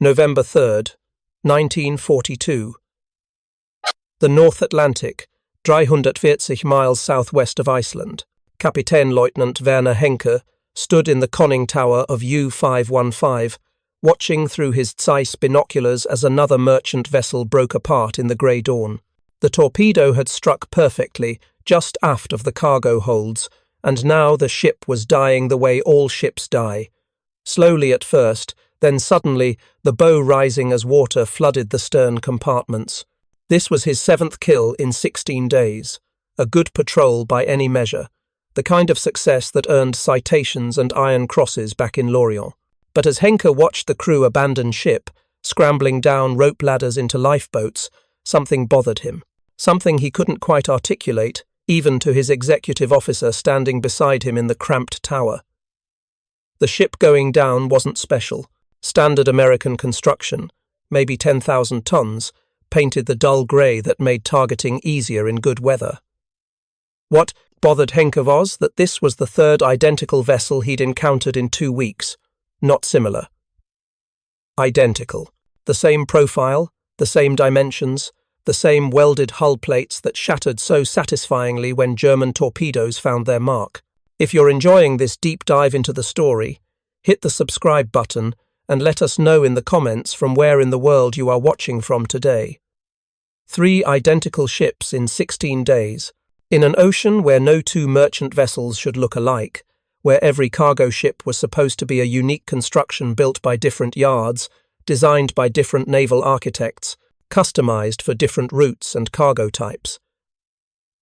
November 3rd, 1942. The North Atlantic, 340 miles southwest of Iceland. Oberleutnant Werner Henke stood in the conning tower of U-515, watching through his Zeiss binoculars as another merchant vessel broke apart in the grey dawn. The torpedo had struck perfectly, just aft of the cargo holds, and now the ship was dying the way all ships die. Slowly at first, then suddenly, the bow rising as water flooded the stern compartments. This was his 7th kill in 16 days. A good patrol by any measure. The kind of success that earned citations and Iron Crosses back in Lorient. But as Henke watched the crew abandon ship, scrambling down rope ladders into lifeboats, something bothered him. Something he couldn't quite articulate, even to his executive officer standing beside him in the cramped tower. The ship going down wasn't special. Standard American construction, maybe 10,000 tons, painted the dull grey that made targeting easier in good weather. What bothered Henke was that this was the 3rd identical vessel he'd encountered in 2 weeks. Not similar. Identical. The same profile, the same dimensions, the same welded hull plates that shattered so satisfyingly when German torpedoes found their mark. If you're enjoying this deep dive into the story, hit the subscribe button and let us know in the comments from where in the world you are watching from today. 3 identical ships in 16 days. In an ocean where no 2 merchant vessels should look alike, where every cargo ship was supposed to be a unique construction built by different yards, designed by different naval architects, customized for different routes and cargo types.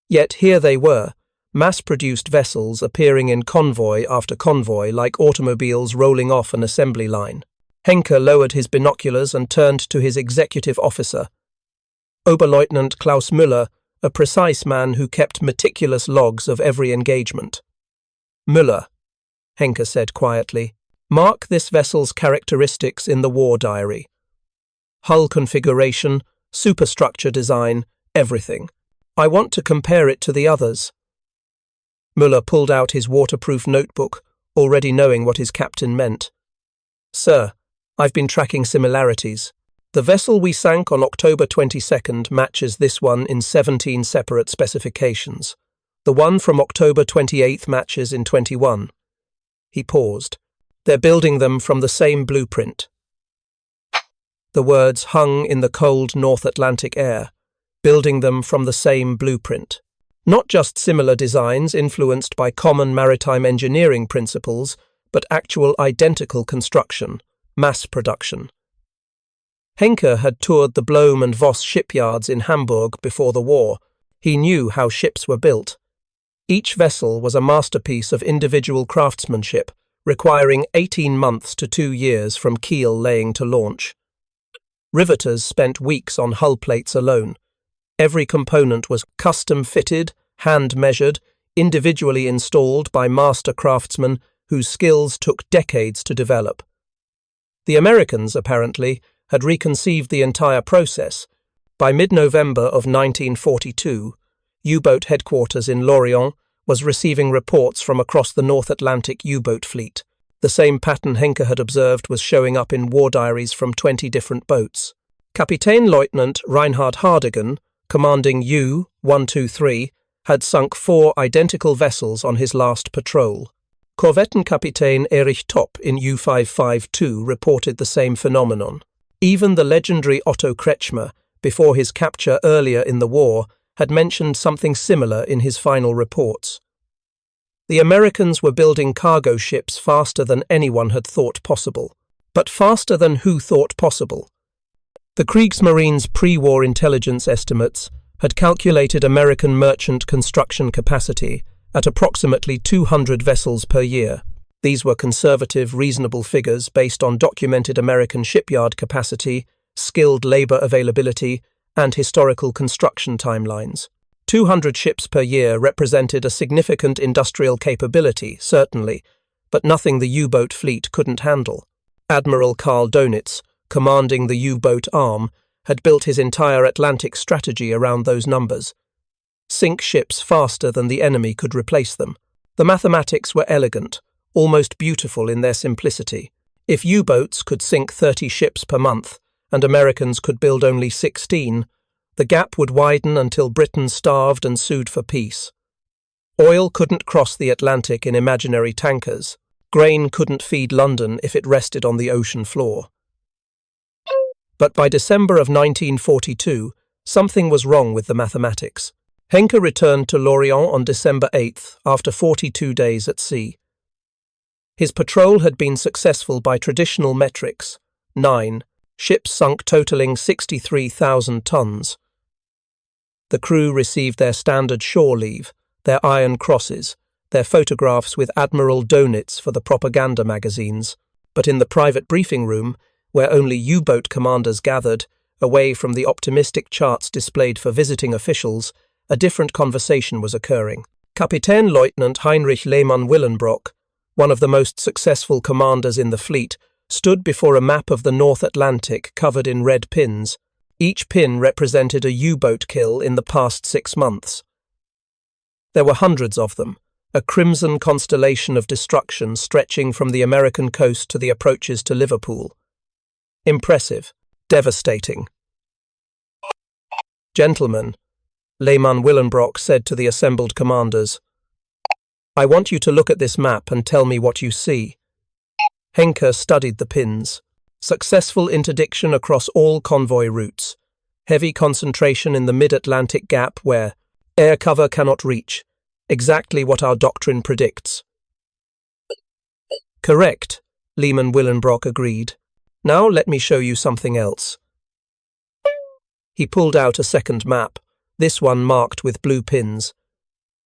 Yet here they were, mass-produced vessels appearing in convoy after convoy like automobiles rolling off an assembly line. Henke lowered his binoculars and turned to his executive officer. Oberleutnant Klaus Müller, a precise man who kept meticulous logs of every engagement. Müller, Henke said quietly, mark this vessel's characteristics in the war diary. Hull configuration, superstructure design, everything. I want to compare it to the others. Müller pulled out his waterproof notebook, already knowing what his captain meant. Sir, I've been tracking similarities. The vessel we sank on October 22nd matches this one in 17 separate specifications. The one from October 28th matches in 21. He paused. They're building them from the same blueprint. The words hung in the cold North Atlantic air, building them from the same blueprint. Not just similar designs influenced by common maritime engineering principles, but actual identical construction, mass production. Henke had toured the Blohm and Voss shipyards in Hamburg before the war. He knew how ships were built. Each vessel was a masterpiece of individual craftsmanship, requiring 18 months to 2 years from keel laying to launch. Riveters spent weeks on hull plates alone. Every component was custom-fitted, hand-measured, individually installed by master craftsmen whose skills took decades to develop. The Americans, apparently, had reconceived the entire process. By mid-November of 1942, U-boat headquarters in Lorient was receiving reports from across the North Atlantic U-boat fleet. The same pattern Henke had observed was showing up in war diaries from 20 different boats. Kapitänleutnant Reinhard Hardigan, commanding U-123, had sunk 4 identical vessels on his last patrol. Korvettenkapitän Erich Topp in U-552 reported the same phenomenon. Even the legendary Otto Kretschmer, before his capture earlier in the war, had mentioned something similar in his final reports. The Americans were building cargo ships faster than anyone had thought possible. But faster than who thought possible? The Kriegsmarine's pre-war intelligence estimates had calculated American merchant construction capacity at approximately 200 vessels per year. These were conservative, reasonable figures based on documented American shipyard capacity, skilled labor availability, and historical construction timelines. 200 ships per year represented a significant industrial capability, certainly, but nothing the U-boat fleet couldn't handle. Admiral Karl Donitz, commanding the U-boat arm, had built his entire Atlantic strategy around those numbers. Sink ships faster than the enemy could replace them. The mathematics were elegant, almost beautiful in their simplicity. If U-boats could sink 30 ships per month, and Americans could build only 16, the gap would widen until Britain starved and sued for peace. Oil couldn't cross the Atlantic in imaginary tankers. Grain couldn't feed London if it rested on the ocean floor. But by December of 1942, something was wrong with the mathematics. Henke returned to Lorient on December 8th after 42 days at sea. His patrol had been successful by traditional metrics. 9 ships sunk totaling 63,000 tons. The crew received their standard shore leave, their iron crosses, their photographs with Admiral Donitz for the propaganda magazines. But in the private briefing room, where only U-boat commanders gathered, away from the optimistic charts displayed for visiting officials, a different conversation was occurring. Oberleutnant Heinrich Lehmann-Willenbrock, one of the most successful commanders in the fleet, stood before a map of the North Atlantic covered in red pins. Each pin represented a U-boat kill in the past 6 months. There were hundreds of them, a crimson constellation of destruction stretching from the American coast to the approaches to Liverpool. Impressive, devastating. "Gentlemen," Lehmann-Willenbrock said to the assembled commanders, "I want you to look at this map and tell me what you see." Henke studied the pins. Successful interdiction across all convoy routes. Heavy concentration in the mid-Atlantic gap where air cover cannot reach. Exactly what our doctrine predicts. "Correct," Lehmann-Willenbrock agreed. "Now let me show you something else." He pulled out a second map, this one marked with blue pins.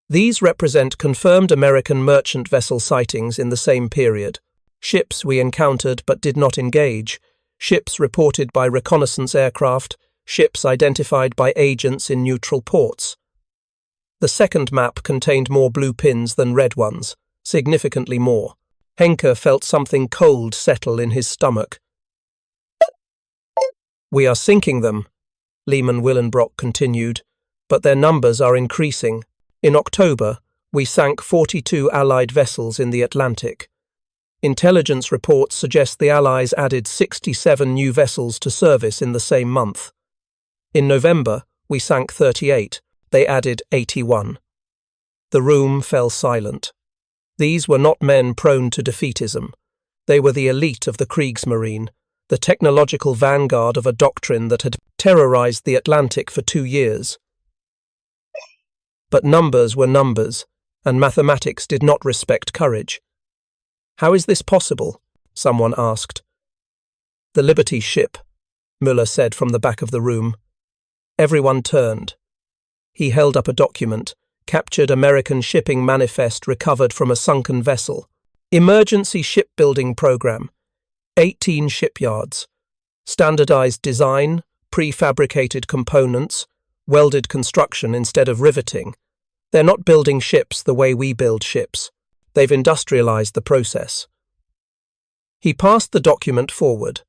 These represent confirmed American merchant vessel sightings in the same period. Ships we encountered but did not engage, ships reported by reconnaissance aircraft, ships identified by agents in neutral ports. The second map contained more blue pins than red ones, significantly more. Henke felt something cold settle in his stomach. "We are sinking them," Lehmann-Willenbrock continued, "but their numbers are increasing. In October, we sank 42 Allied vessels in the Atlantic. Intelligence reports suggest the Allies added 67 new vessels to service in the same month. In November, we sank 38. They added 81. The room fell silent. These were not men prone to defeatism. They were the elite of the Kriegsmarine, the technological vanguard of a doctrine that had terrorized the Atlantic for 2 years. But numbers were numbers, and mathematics did not respect courage. "How is this possible?" someone asked. "The Liberty ship," Müller said from the back of the room. Everyone turned. He held up a document, captured American shipping manifest recovered from a sunken vessel. Emergency shipbuilding program. 18 shipyards. Standardized design, prefabricated components, welded construction instead of riveting. They're not building ships the way we build ships. They've industrialized the process. He passed the document forward.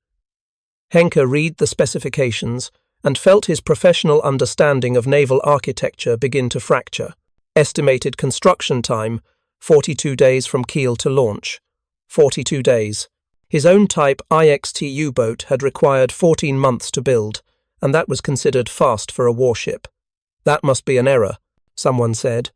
Henke read the specifications and felt his professional understanding of naval architecture begin to fracture. Estimated construction time, 42 days from keel to launch. 42 days. His own type IXT U-boat had required 14 months to build, and that was considered fast for a warship. "That must be an error," someone said.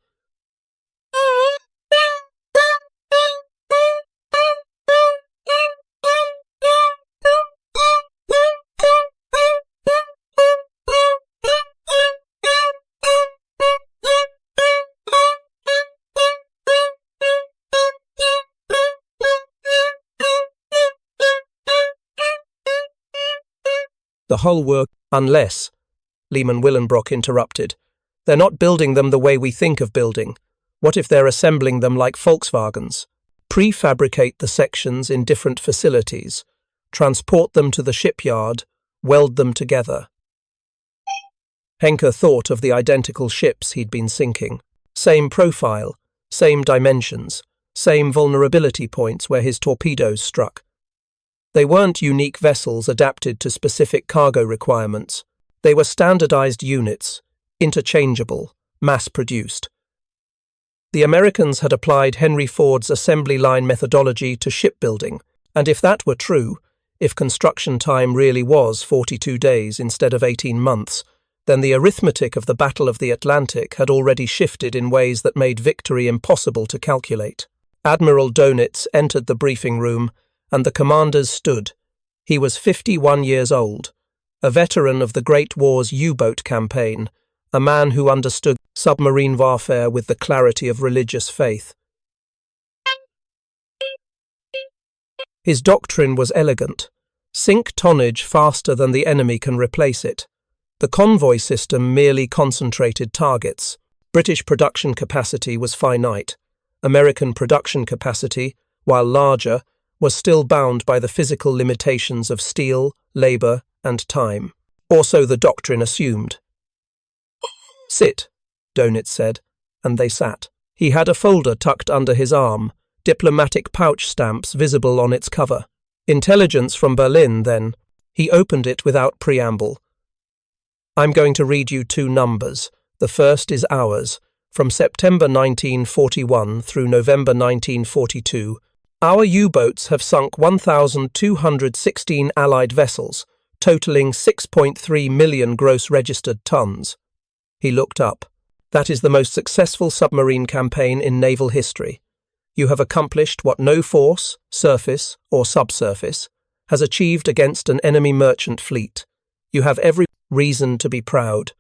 The whole work, unless, Lehmann-Willenbrock interrupted. "They're not building them the way we think of building. What if they're assembling them like Volkswagens? Prefabricate the sections in different facilities, transport them to the shipyard, weld them together." Henke thought of the identical ships he'd been sinking. Same profile, same dimensions, same vulnerability points where his torpedoes struck. They weren't unique vessels adapted to specific cargo requirements. They were standardized units, interchangeable, mass-produced. The Americans had applied Henry Ford's assembly line methodology to shipbuilding, And if that were true, if construction time really was 42 days instead of 18 months, then the arithmetic of the Battle of the Atlantic had already shifted in ways that made victory impossible to calculate. Admiral Dönitz entered the briefing room, and the commanders stood. He was 51 years old, a veteran of the Great War's U-boat campaign, a man who understood submarine warfare with the clarity of religious faith. His doctrine was elegant: sink tonnage faster than the enemy can replace it. The convoy system merely concentrated targets. British production capacity was finite. American production capacity, while larger, was still bound by the physical limitations of steel, labour, and time. Or so the doctrine assumed. "Sit," Dönitz said, and they sat. He had a folder tucked under his arm, diplomatic pouch stamps visible on its cover. Intelligence from Berlin, then. He opened it without preamble. "I'm going to read you two numbers. The first is ours. From September 1941 through November 1942, our U-boats have sunk 1,216 Allied vessels, totaling 6.3 million gross registered tons." He looked up. "That is the most successful submarine campaign in naval history. You have accomplished what no force, surface or subsurface, has achieved against an enemy merchant fleet. You have every reason to be proud."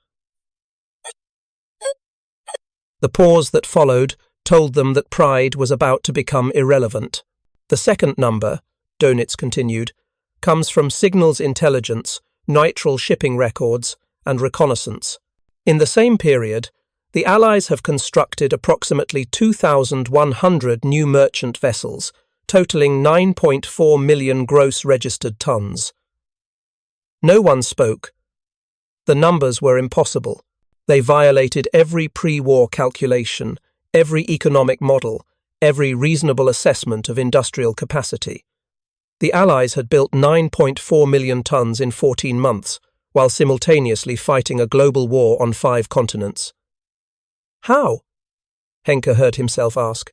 The pause that followed told them that pride was about to become irrelevant. "The second number," Dönitz continued, "comes from signals intelligence, neutral shipping records, and reconnaissance. In the same period, the Allies have constructed approximately 2,100 new merchant vessels, totaling 9.4 million gross registered tons." No one spoke. The numbers were impossible. They violated every pre-war calculation, every economic model, every reasonable assessment of industrial capacity. The Allies had built 9.4 million tons in 14 months, while simultaneously fighting a global war on 5 continents. "How?" Henke heard himself ask.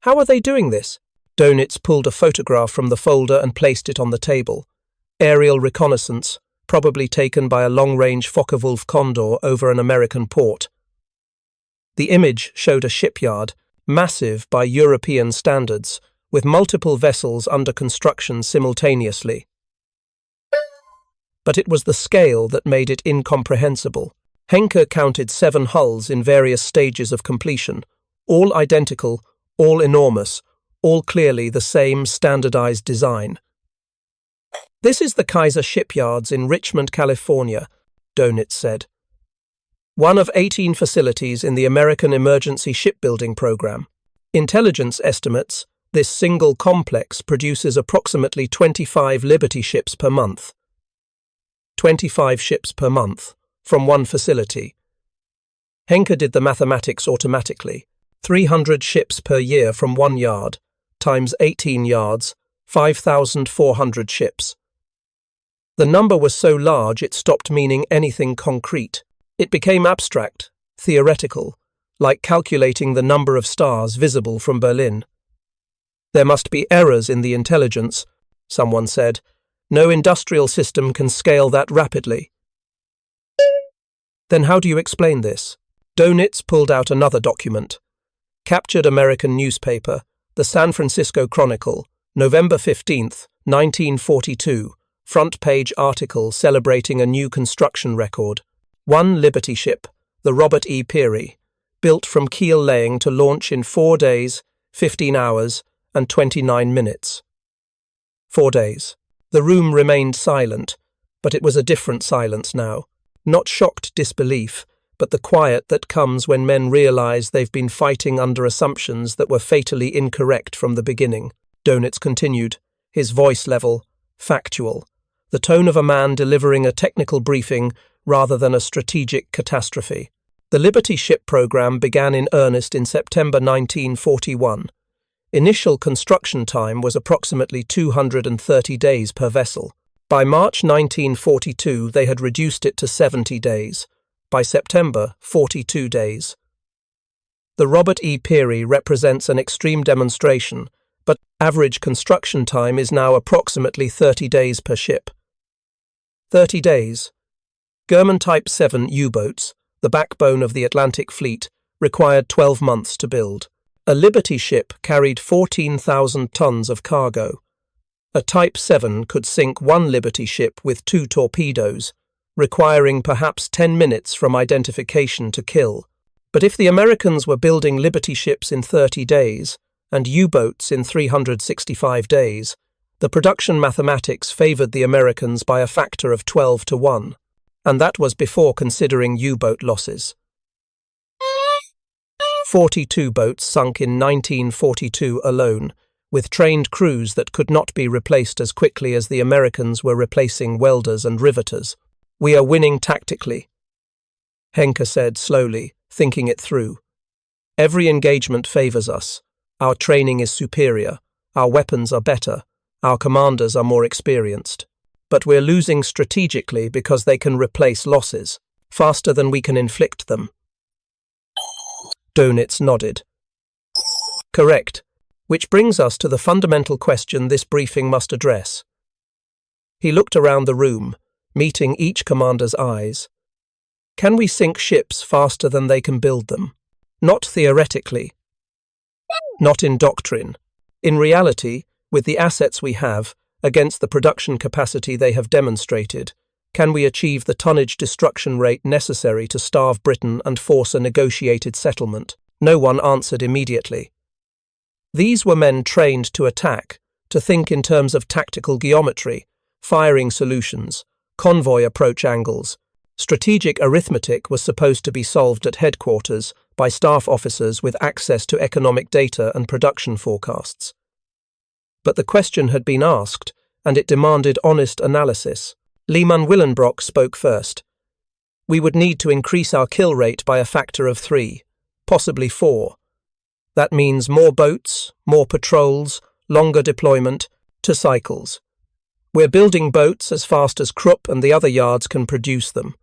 "How are they doing this?" Dönitz pulled a photograph from the folder and placed it on the table. Aerial reconnaissance, probably taken by a long-range Focke-Wulf Condor over an American port. The image showed a shipyard, massive by European standards, with multiple vessels under construction simultaneously. But it was the scale that made it incomprehensible. Henke counted 7 hulls in various stages of completion, all identical, all enormous, all clearly the same standardized design. "This is the Kaiser Shipyards in Richmond, California," Dönitz said. "One of 18 facilities in the American Emergency Shipbuilding Program. Intelligence estimates this single complex produces approximately 25 Liberty ships per month. 25 ships per month, from one facility." Henke did the mathematics automatically. 300 ships per year from one yard, times 18 yards, 5,400 ships. The number was so large it stopped meaning anything concrete. It became abstract, theoretical, like calculating the number of stars visible from Berlin. "There must be errors in the intelligence," someone said. "No industrial system can scale that rapidly." "Then how do you explain this?" Dönitz pulled out another document. Captured American newspaper, the San Francisco Chronicle, November 15th, 1942, front-page article celebrating a new construction record. One Liberty ship, the Robert E. Peary, built from keel laying to launch in 4 days, 15 hours, and 29 minutes. 4 days. The room remained silent, but it was a different silence now. Not shocked disbelief, but the quiet that comes when men realize they've been fighting under assumptions that were fatally incorrect from the beginning. Dönitz continued, his voice level, factual, the tone of a man delivering a technical briefing rather than a strategic catastrophe. The Liberty ship program began in earnest in September 1941. Initial construction time was approximately 230 days per vessel. By March 1942, they had reduced it to 70 days. By September, 42 days. The Robert E. Peary represents an extreme demonstration, but Average construction time is now approximately 30 days per ship. 30 days. German Type 7 U-boats, the backbone of the Atlantic Fleet, required 12 months to build. A Liberty ship carried 14,000 tons of cargo. A Type 7 could sink one Liberty ship with 2 torpedoes, requiring perhaps 10 minutes from identification to kill. But if the Americans were building Liberty ships in 30 days and U-boats in 365 days, the production mathematics favored the Americans by a factor of 12 to 1, and that was before considering U-boat losses. 42 boats sunk in 1942 alone, with trained crews that could not be replaced as quickly as the Americans were replacing welders and riveters. We are winning tactically, Henke said slowly, thinking it through. Every engagement favors us. Our training is superior. Our weapons are better. Our commanders are more experienced. But we're losing strategically because they can replace losses faster than we can inflict them. Dönitz nodded. Correct, which brings us to the fundamental question this briefing must address. He looked around the room, meeting each commander's eyes. Can we sink ships faster than they can build them? Not theoretically. Not in doctrine. In reality, with the assets we have, against the production capacity they have demonstrated, can we achieve the tonnage destruction rate necessary to starve Britain and force a negotiated settlement? No one answered immediately. These were men trained to attack, to think in terms of tactical geometry, firing solutions, convoy approach angles. Strategic arithmetic was supposed to be solved at headquarters by staff officers with access to economic data and production forecasts. But the question had been asked, and it demanded honest analysis. Lehmann Willenbrock spoke first. We would need to increase our kill rate by a factor of 3, possibly 4. That means more boats, more patrols, longer deployment, 2 cycles. We're building boats as fast as Krupp and the other yards can produce them,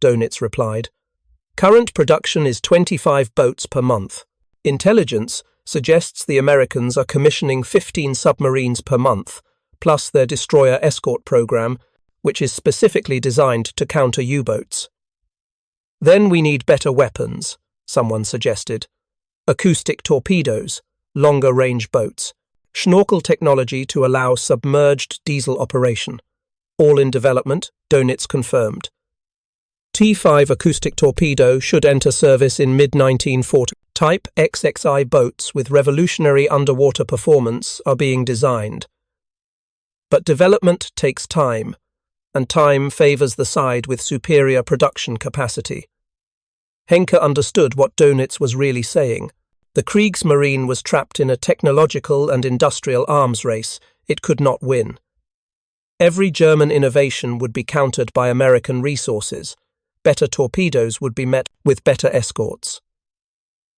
Dönitz replied. Current production is 25 boats per month. Intelligence suggests the Americans are commissioning 15 submarines per month, plus their destroyer escort program, which is specifically designed to counter U-boats. Then we need better weapons, someone suggested. Acoustic torpedoes, longer-range boats, schnorkel technology to allow submerged diesel operation. All in development, Dönitz confirmed. T5 acoustic torpedo should enter service in mid-1940. Type XXI boats with revolutionary underwater performance are being designed. But development takes time, and time favors the side with superior production capacity. Henke understood what Dönitz was really saying. The Kriegsmarine was trapped in a technological and industrial arms race it could not win. Every German innovation would be countered by American resources. Better torpedoes would be met with better escorts.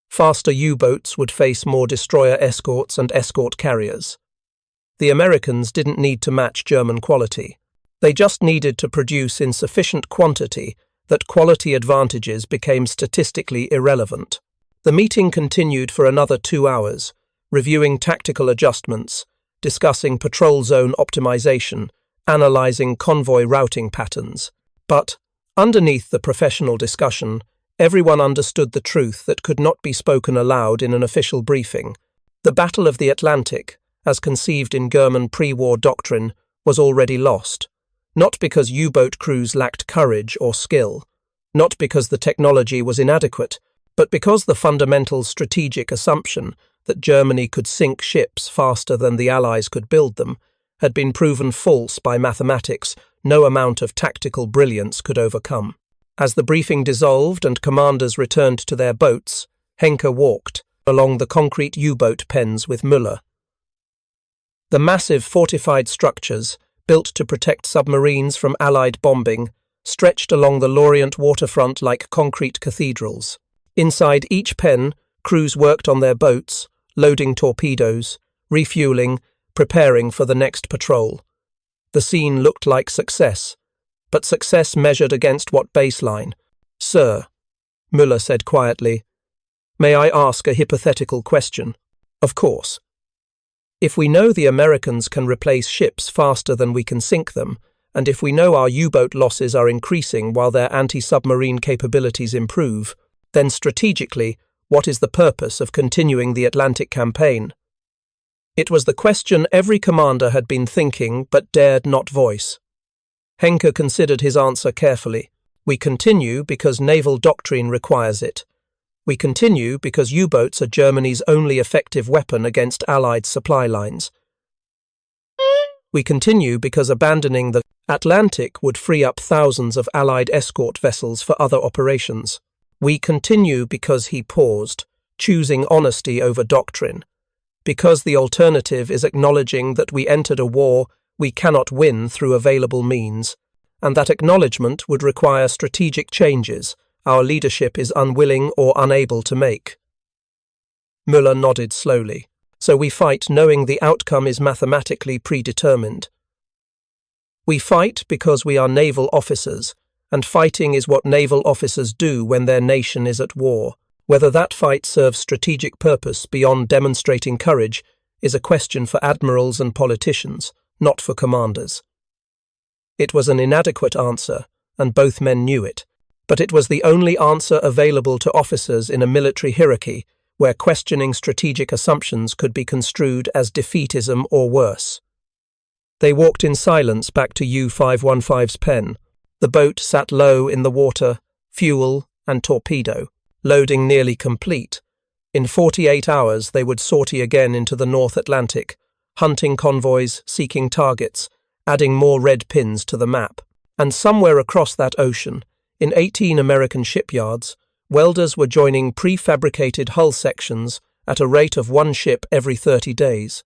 Faster U-boats would face more destroyer escorts and escort carriers. The Americans didn't need to match German quality. They just needed to produce in sufficient quantity that quality advantages became statistically irrelevant. The meeting continued for another 2 hours, reviewing tactical adjustments, discussing patrol zone optimization, analyzing convoy routing patterns. But, underneath the professional discussion, everyone understood the truth that could not be spoken aloud in an official briefing. The Battle of the Atlantic, as conceived in German pre-war doctrine, was already lost. Not because U-boat crews lacked courage or skill, not because the technology was inadequate, but because the fundamental strategic assumption that Germany could sink ships faster than the Allies could build them had been proven false by mathematics no amount of tactical brilliance could overcome. As the briefing dissolved and commanders returned to their boats, Henke walked along the concrete U-boat pens with Müller. The massive fortified structures, built to protect submarines from Allied bombing, stretched along the Lorient waterfront like concrete cathedrals. Inside each pen, crews worked on their boats, loading torpedoes, refueling, preparing for the next patrol. The scene looked like success, but success measured against what baseline? Sir, Müller said quietly, may I ask a hypothetical question? Of course. If we know the Americans can replace ships faster than we can sink them, and if we know our U-boat losses are increasing while their anti-submarine capabilities improve, then strategically, what is the purpose of continuing the Atlantic campaign? It was the question every commander had been thinking but dared not voice. Henke considered his answer carefully. We continue because naval doctrine requires it. We continue because U-boats are Germany's only effective weapon against Allied supply lines. We continue because abandoning the Atlantic would free up thousands of Allied escort vessels for other operations. We continue because he paused, choosing honesty over doctrine. Because the alternative is acknowledging that we entered a war we cannot win through available means, and that acknowledgement would require strategic changes our leadership is unwilling or unable to make. Müller nodded slowly. So we fight knowing the outcome is mathematically predetermined. We fight because we are naval officers, and fighting is what naval officers do when their nation is at war. Whether that fight serves strategic purpose beyond demonstrating courage is a question for admirals and politicians, not for commanders. It was an inadequate answer, and both men knew it, but it was the only answer available to officers in a military hierarchy where questioning strategic assumptions could be construed as defeatism or worse. They walked in silence back to U-515's pen. The boat sat low in the water, fuel and torpedo, loading nearly complete. In 48 hours they would sortie again into the North Atlantic, hunting convoys, seeking targets, adding more red pins to the map. And somewhere across that ocean, in 18 American shipyards, welders were joining prefabricated hull sections at a rate of one ship every 30 days.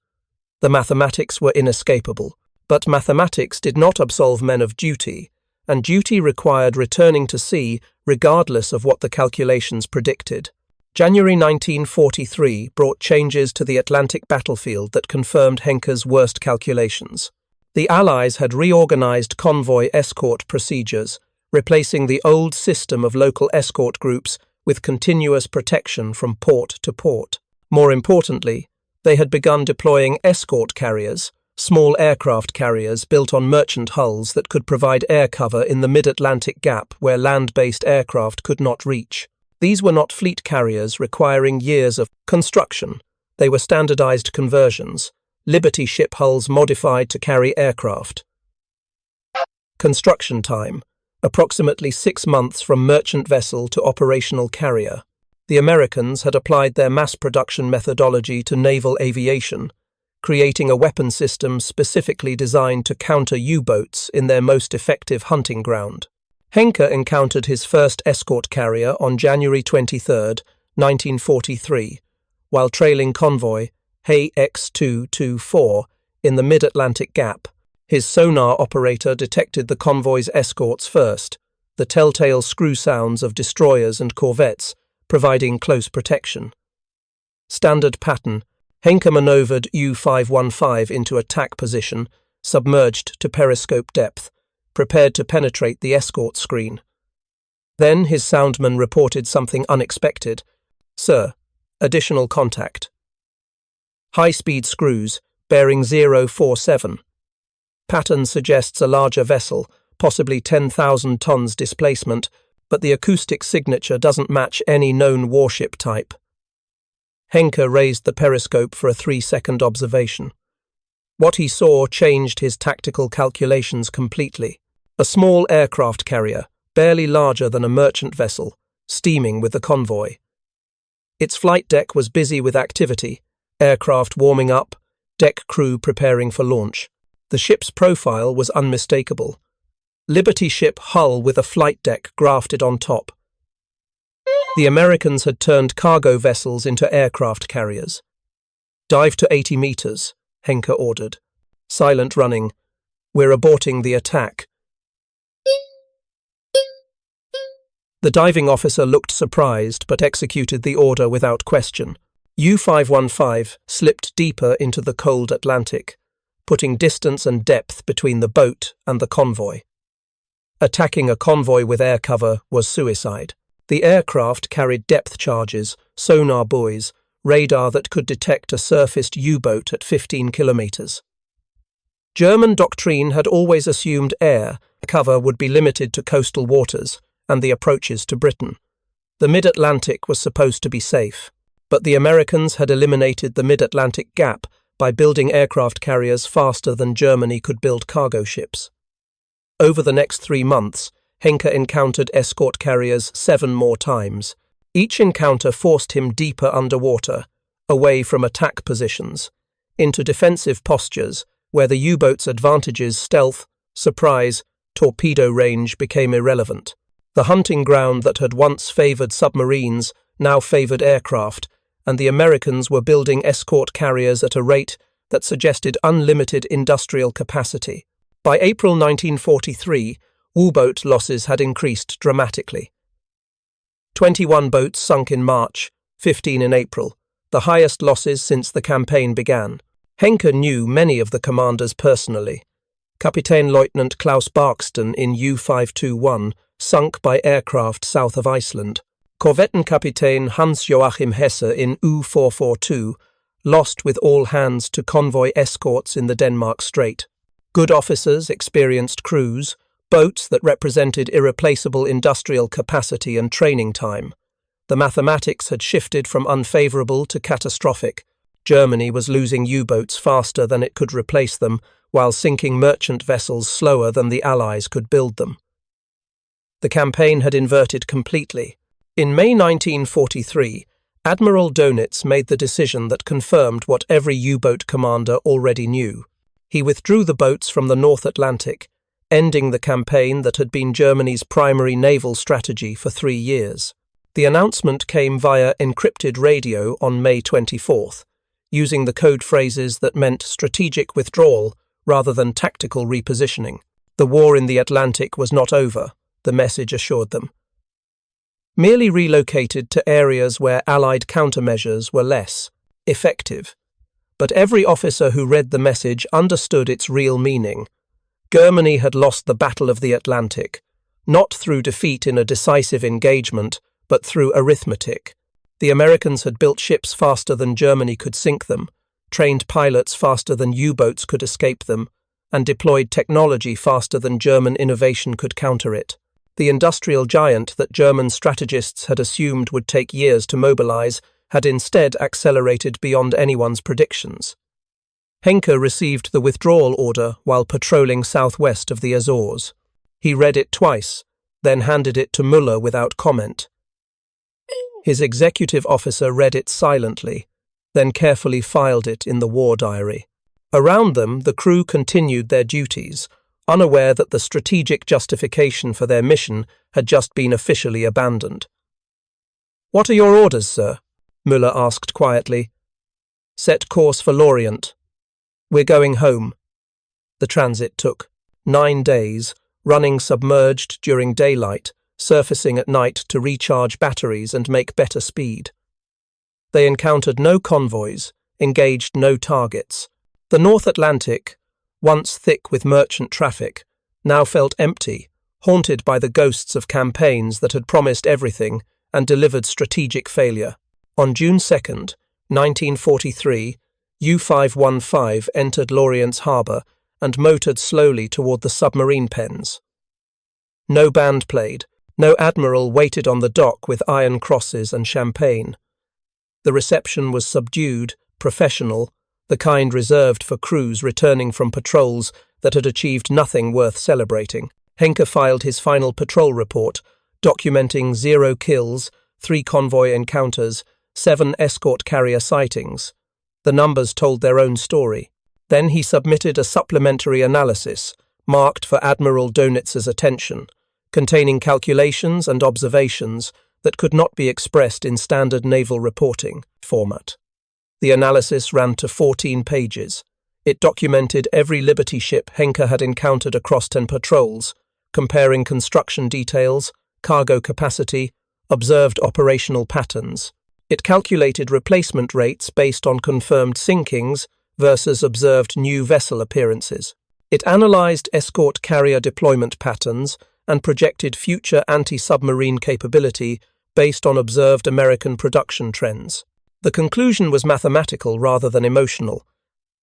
The mathematics were inescapable, but mathematics did not absolve men of duty, and duty required returning to sea regardless of what the calculations predicted. January 1943 brought changes to the Atlantic battlefield that confirmed Henke's worst calculations. The Allies had reorganized convoy escort procedures, replacing the old system of local escort groups with continuous protection from port to port. More importantly, they had begun deploying escort carriers, small aircraft carriers built on merchant hulls that could provide air cover in the mid-Atlantic gap where land-based aircraft could not reach. These were not fleet carriers requiring years of construction. They were standardized conversions, Liberty ship hulls modified to carry aircraft. Construction time: approximately 6 months from merchant vessel to operational carrier. The Americans had applied their mass production methodology to naval aviation, creating a weapon system specifically designed to counter U-boats in their most effective hunting ground. Henke encountered his first escort carrier on January 23, 1943, while trailing convoy X-224 in the mid-Atlantic gap. His sonar operator detected the convoy's escorts first, the telltale screw sounds of destroyers and corvettes, providing close protection. Standard pattern: Henke maneuvered U-515 into attack position, submerged to periscope depth, prepared to penetrate the escort screen. Then his soundman reported something unexpected. "Sir, additional contact. High-speed screws, bearing 047. Pattern suggests a larger vessel, possibly 10,000 tons displacement, but the acoustic signature doesn't match any known warship type." Henke raised the periscope for a 3-second observation. What he saw changed his tactical calculations completely. A small aircraft carrier, barely larger than a merchant vessel, steaming with the convoy. Its flight deck was busy with activity, aircraft warming up, deck crew preparing for launch. The ship's profile was unmistakable. Liberty ship hull with a flight deck grafted on top. The Americans had turned cargo vessels into aircraft carriers. "Dive to 80 meters, Henke ordered. "Silent running. We're aborting the attack." The diving officer looked surprised but executed the order without question. U-515 slipped deeper into the cold Atlantic, putting distance and depth between the boat and the convoy. Attacking a convoy with air cover was suicide. The aircraft carried depth charges, sonar buoys, radar that could detect a surfaced U-boat at 15 kilometers. German doctrine had always assumed air cover would be limited to coastal waters and the approaches to Britain. The mid-Atlantic was supposed to be safe, but the Americans had eliminated the mid-Atlantic gap by building aircraft carriers faster than Germany could build cargo ships. Over the next 3 months, Henke encountered escort carriers 7 more times. Each encounter forced him deeper underwater, away from attack positions, into defensive postures where the U-boat's advantages stealth, surprise, torpedo range became irrelevant. The hunting ground that had once favoured submarines now favoured aircraft, and the Americans were building escort carriers at a rate that suggested unlimited industrial capacity. By April 1943, U-boat losses had increased dramatically. 21 boats sunk in March, 15 in April, the highest losses since the campaign began. Henke knew many of the commanders personally. Oberleutnant Klaus Müller in U-521 sunk by aircraft south of Iceland. Korvettenkapitän Hans-Joachim Hesse in U-442 lost with all hands to convoy escorts in the Denmark Strait. Good officers, experienced crews, boats that represented irreplaceable industrial capacity and training time. The mathematics had shifted from unfavourable to catastrophic. Germany was losing U-boats faster than it could replace them, while sinking merchant vessels slower than the Allies could build them. The campaign had inverted completely. In May 1943, Admiral Dönitz made the decision that confirmed what every U-boat commander already knew. He withdrew the boats from the North Atlantic, ending the campaign that had been Germany's primary naval strategy for 3 years. The announcement came via encrypted radio on May 24th, using the code phrases that meant strategic withdrawal rather than tactical repositioning. The war in the Atlantic was not over, the message assured them. Merely relocated to areas where Allied countermeasures were less effective. But every officer who read the message understood its real meaning. Germany had lost the Battle of the Atlantic, not through defeat in a decisive engagement, but through arithmetic. The Americans had built ships faster than Germany could sink them, trained pilots faster than U-boats could escape them, and deployed technology faster than German innovation could counter it. The industrial giant that German strategists had assumed would take years to mobilize had instead accelerated beyond anyone's predictions. Henke received the withdrawal order while patrolling southwest of the Azores. He read it twice, then handed it to Müller without comment. His executive officer read it silently, then carefully filed it in the war diary. Around them, the crew continued their duties, unaware that the strategic justification for their mission had just been officially abandoned. "What are your orders, sir?" Müller asked quietly. "Set course for Lorient. We're going home." The transit took 9 days, running submerged during daylight, surfacing at night to recharge batteries and make better speed. They encountered no convoys, engaged no targets. The North Atlantic, once thick with merchant traffic, now felt empty, haunted by the ghosts of campaigns that had promised everything and delivered strategic failure. On June 2, 1943, U-515 entered Lorient's harbour and motored slowly toward the submarine pens. No band played, no admiral waited on the dock with iron crosses and champagne. The reception was subdued, professional, the kind reserved for crews returning from patrols that had achieved nothing worth celebrating. Henke filed his final patrol report, documenting 0 kills, 3 convoy encounters, 7 escort carrier sightings. The numbers told their own story. Then he submitted a supplementary analysis, marked for Admiral Dönitz's attention, containing calculations and observations that could not be expressed in standard naval reporting format. The analysis ran to 14 pages. It documented every Liberty ship Henke had encountered across 10 patrols, comparing construction details, cargo capacity, observed operational patterns. It calculated replacement rates based on confirmed sinkings versus observed new vessel appearances. It analyzed escort carrier deployment patterns and projected future anti-submarine capability based on observed American production trends. The conclusion was mathematical rather than emotional.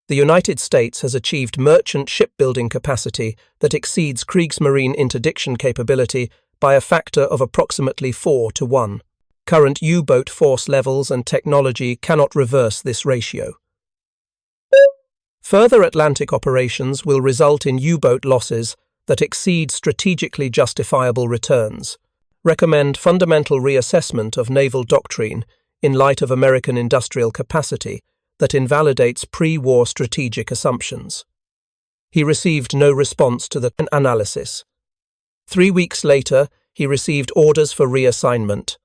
The United States has achieved merchant shipbuilding capacity that exceeds Kriegsmarine interdiction capability by a factor of approximately 4 to 1. Current U-boat force levels and technology cannot reverse this ratio. Further Atlantic operations will result in U-boat losses that exceed strategically justifiable returns. Recommend fundamental reassessment of naval doctrine in light of American industrial capacity that invalidates pre-war strategic assumptions. He received no response to the analysis. 3 weeks later, he received orders for reassignment.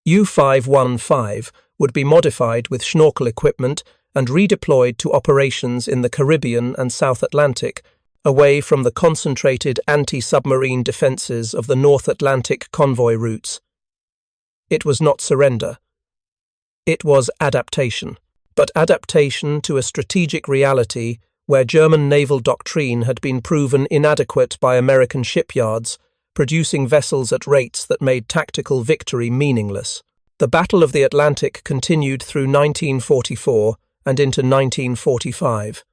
U-515 would be modified with schnorkel equipment and redeployed to operations in the Caribbean and South Atlantic, away from the concentrated anti-submarine defences of the North Atlantic convoy routes. It was not surrender. It was adaptation, but adaptation to a strategic reality where German naval doctrine had been proven inadequate by American shipyards, producing vessels at rates that made tactical victory meaningless. The Battle of the Atlantic continued through 1944 and into 1945.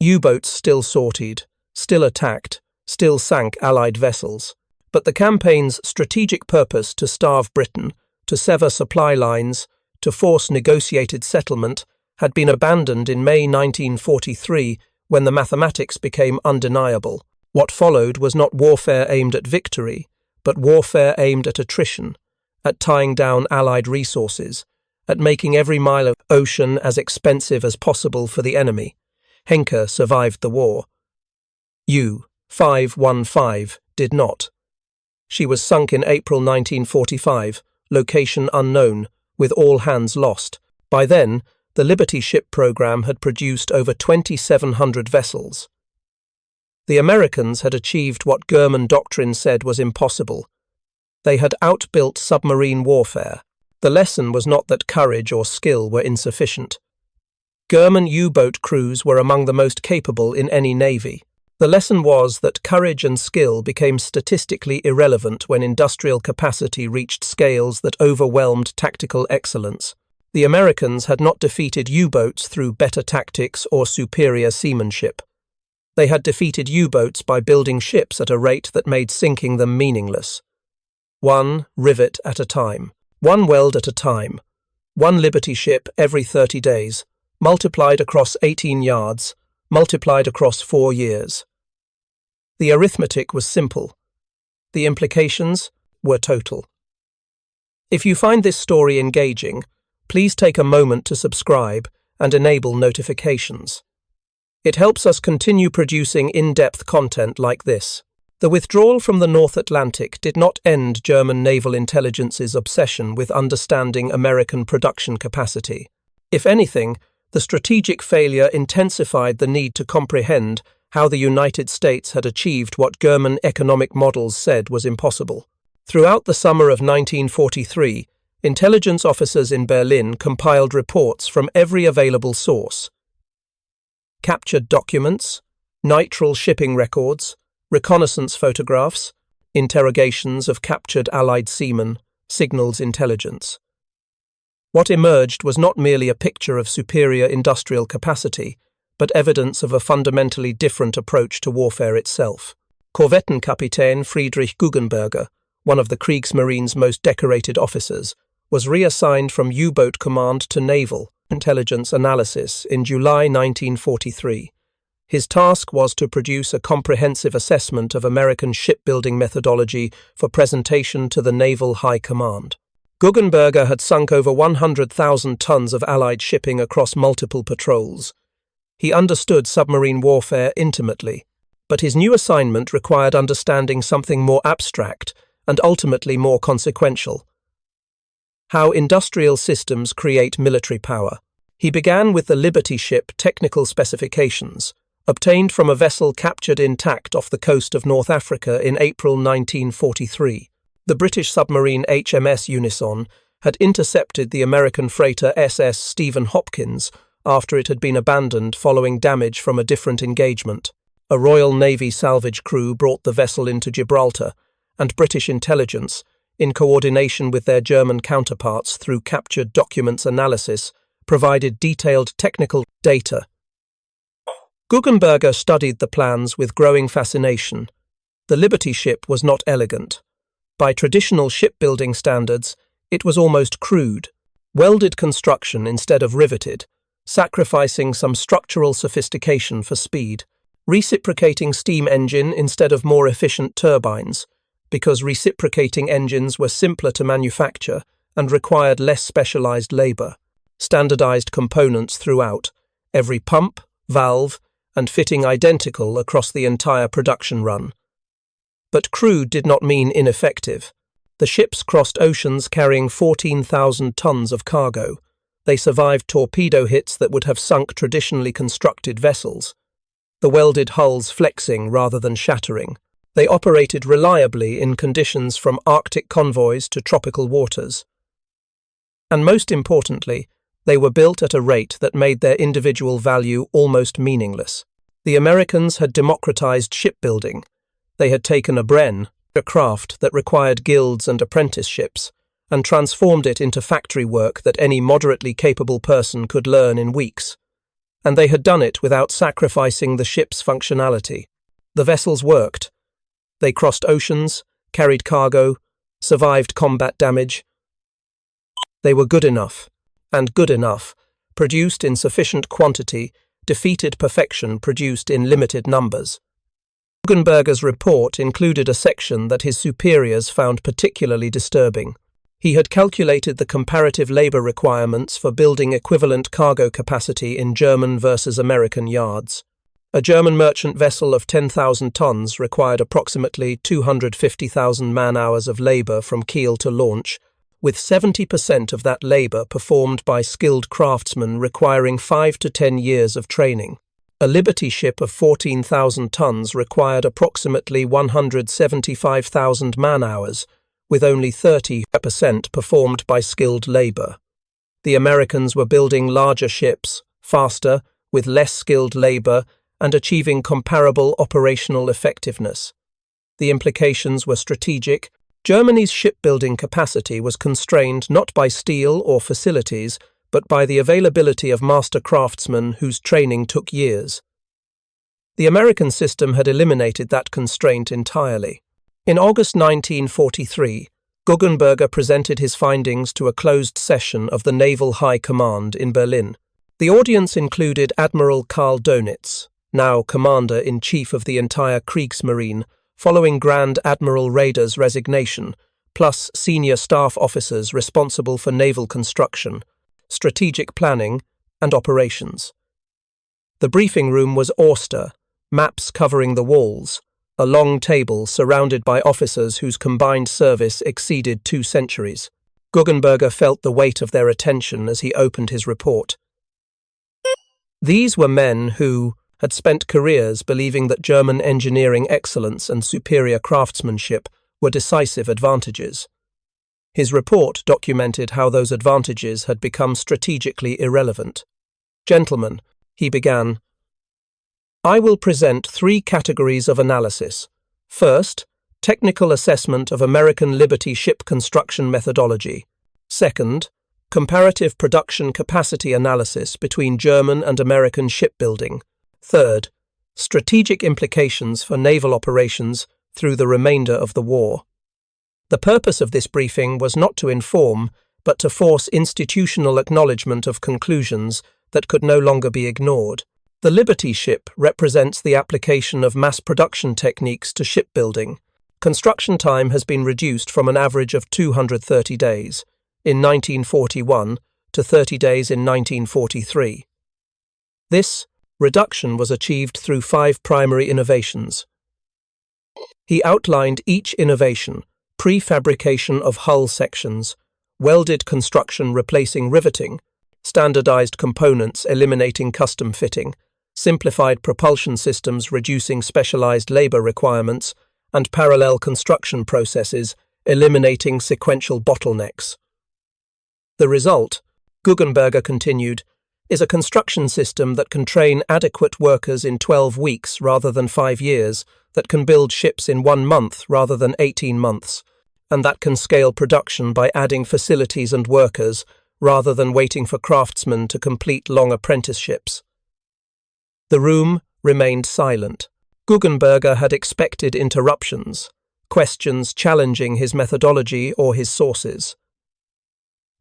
U-boats still sortied, still attacked, still sank Allied vessels. But the campaign's strategic purpose to starve Britain, to sever supply lines, to force negotiated settlement had been abandoned in May 1943 when the mathematics became undeniable. What followed was not warfare aimed at victory, but warfare aimed at attrition, at tying down Allied resources, at making every mile of ocean as expensive as possible for the enemy. Henke survived the war. U-515 did not. She was sunk in April 1945, location unknown, with all hands lost. By then, the Liberty ship program had produced over 2,700 vessels. The Americans had achieved what German doctrine said was impossible. They had outbuilt submarine warfare. The lesson was not that courage or skill were insufficient. German U-boat crews were among the most capable in any navy. The lesson was that courage and skill became statistically irrelevant when industrial capacity reached scales that overwhelmed tactical excellence. The Americans had not defeated U-boats through better tactics or superior seamanship. They had defeated U-boats by building ships at a rate that made sinking them meaningless. One rivet at a time, one weld at a time, one Liberty ship every 30 days, multiplied across 18 yards, multiplied across 4 years. The arithmetic was simple. The implications were total. If you find this story engaging, please take a moment to subscribe and enable notifications. It helps us continue producing in-depth content like this. The withdrawal from the North Atlantic did not end German naval intelligence's obsession with understanding American production capacity. If anything, the strategic failure intensified the need to comprehend how the United States had achieved what German economic models said was impossible. Throughout the summer of 1943, intelligence officers in Berlin compiled reports from every available source. Captured documents, nitrile shipping records, reconnaissance photographs, interrogations of captured Allied seamen, signals intelligence. What emerged was not merely a picture of superior industrial capacity, but evidence of a fundamentally different approach to warfare itself. Korvettenkapitän Friedrich Guggenberger, one of the Kriegsmarine's most decorated officers, was reassigned from U-boat command to naval intelligence analysis in July 1943. His task was to produce a comprehensive assessment of American shipbuilding methodology for presentation to the Naval High Command. Guggenberger had sunk over 100,000 tons of Allied shipping across multiple patrols. He understood submarine warfare intimately, but his new assignment required understanding something more abstract and ultimately more consequential: how industrial systems create military power. He began with the Liberty ship technical specifications, obtained from a vessel captured intact off the coast of North Africa in April 1943. The British submarine HMS Unison had intercepted the American freighter SS Stephen Hopkins after it had been abandoned following damage from a different engagement. A Royal Navy salvage crew brought the vessel into Gibraltar, and British intelligence, in coordination with their German counterparts through captured documents analysis, provided detailed technical data. Guggenberger studied the plans with growing fascination. The Liberty ship was not elegant. By traditional shipbuilding standards, it was almost crude, welded construction instead of riveted, sacrificing some structural sophistication for speed, reciprocating steam engine instead of more efficient turbines, because reciprocating engines were simpler to manufacture and required less specialized labor, standardized components throughout, every pump, valve, and fitting identical across the entire production run. But crude did not mean ineffective. The ships crossed oceans carrying 14,000 tons of cargo. They survived torpedo hits that would have sunk traditionally constructed vessels, the welded hulls flexing rather than shattering. They operated reliably in conditions from Arctic convoys to tropical waters. And most importantly, they were built at a rate that made their individual value almost meaningless. The Americans had democratized shipbuilding. They had taken a craft that required guilds and apprenticeships, and transformed it into factory work that any moderately capable person could learn in weeks. And they had done it without sacrificing the ship's functionality. The vessels worked. They crossed oceans, carried cargo, survived combat damage. They were good enough, and good enough, produced in sufficient quantity, defeated perfection produced in limited numbers. Guggenberger's report included a section that his superiors found particularly disturbing. He had calculated the comparative labor requirements for building equivalent cargo capacity in German versus American yards. A German merchant vessel of 10,000 tons required approximately 250,000 man-hours of labor from keel to launch, with 70% of that labor performed by skilled craftsmen requiring 5 to 10 years of training. A Liberty ship of 14,000 tons required approximately 175,000 man-hours, with only 30% performed by skilled labor. The Americans were building larger ships, faster, with less skilled labor, and achieving comparable operational effectiveness. The implications were strategic. Germany's shipbuilding capacity was constrained not by steel or facilities, but by the availability of master craftsmen whose training took years. The American system had eliminated that constraint entirely. In August 1943, Guggenberger presented his findings to a closed session of the Naval High Command in Berlin. The audience included Admiral Karl Dönitz, now Commander-in-Chief of the entire Kriegsmarine, following Grand Admiral Raeder's resignation, plus senior staff officers responsible for naval construction, strategic planning, and operations. The briefing room was austere, maps covering the walls, a long table surrounded by officers whose combined service exceeded 2 centuries. Guggenberger felt the weight of their attention as he opened his report. These were men who had spent careers believing that German engineering excellence and superior craftsmanship were decisive advantages. His report documented how those advantages had become strategically irrelevant. "Gentlemen," he began, "I will present 3 categories of analysis. First, technical assessment of American Liberty ship construction methodology. Second, comparative production capacity analysis between German and American shipbuilding. Third, strategic implications for naval operations through the remainder of the war." The purpose of this briefing was not to inform, but to force institutional acknowledgement of conclusions that could no longer be ignored. The Liberty ship represents the application of mass production techniques to shipbuilding. Construction time has been reduced from an average of 230 days in 1941 to 30 days in 1943. This reduction was achieved through 5 primary innovations. He outlined each innovation: prefabrication of hull sections, welded construction replacing riveting, standardized components eliminating custom fitting, simplified propulsion systems reducing specialized labor requirements, and parallel construction processes eliminating sequential bottlenecks. The result, Guggenberger continued, is a construction system that can train adequate workers in 12 weeks rather than 5 years, that can build ships in 1 month rather than 18 months, and that can scale production by adding facilities and workers rather than waiting for craftsmen to complete long apprenticeships. The room remained silent. Guggenberger had expected interruptions, questions challenging his methodology or his sources.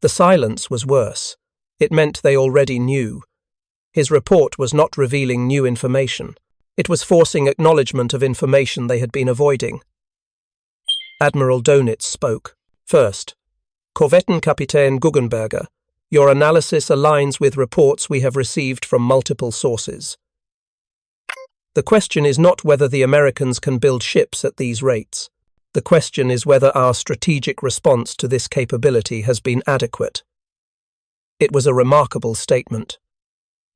The silence was worse. It meant they already knew. His report was not revealing new information. It was forcing acknowledgement of information they had been avoiding. Admiral Donitz spoke. First, Korvettenkapitän Guggenberger, your analysis aligns with reports we have received from multiple sources. The question is not whether the Americans can build ships at these rates. The question is whether our strategic response to this capability has been adequate. It was a remarkable statement.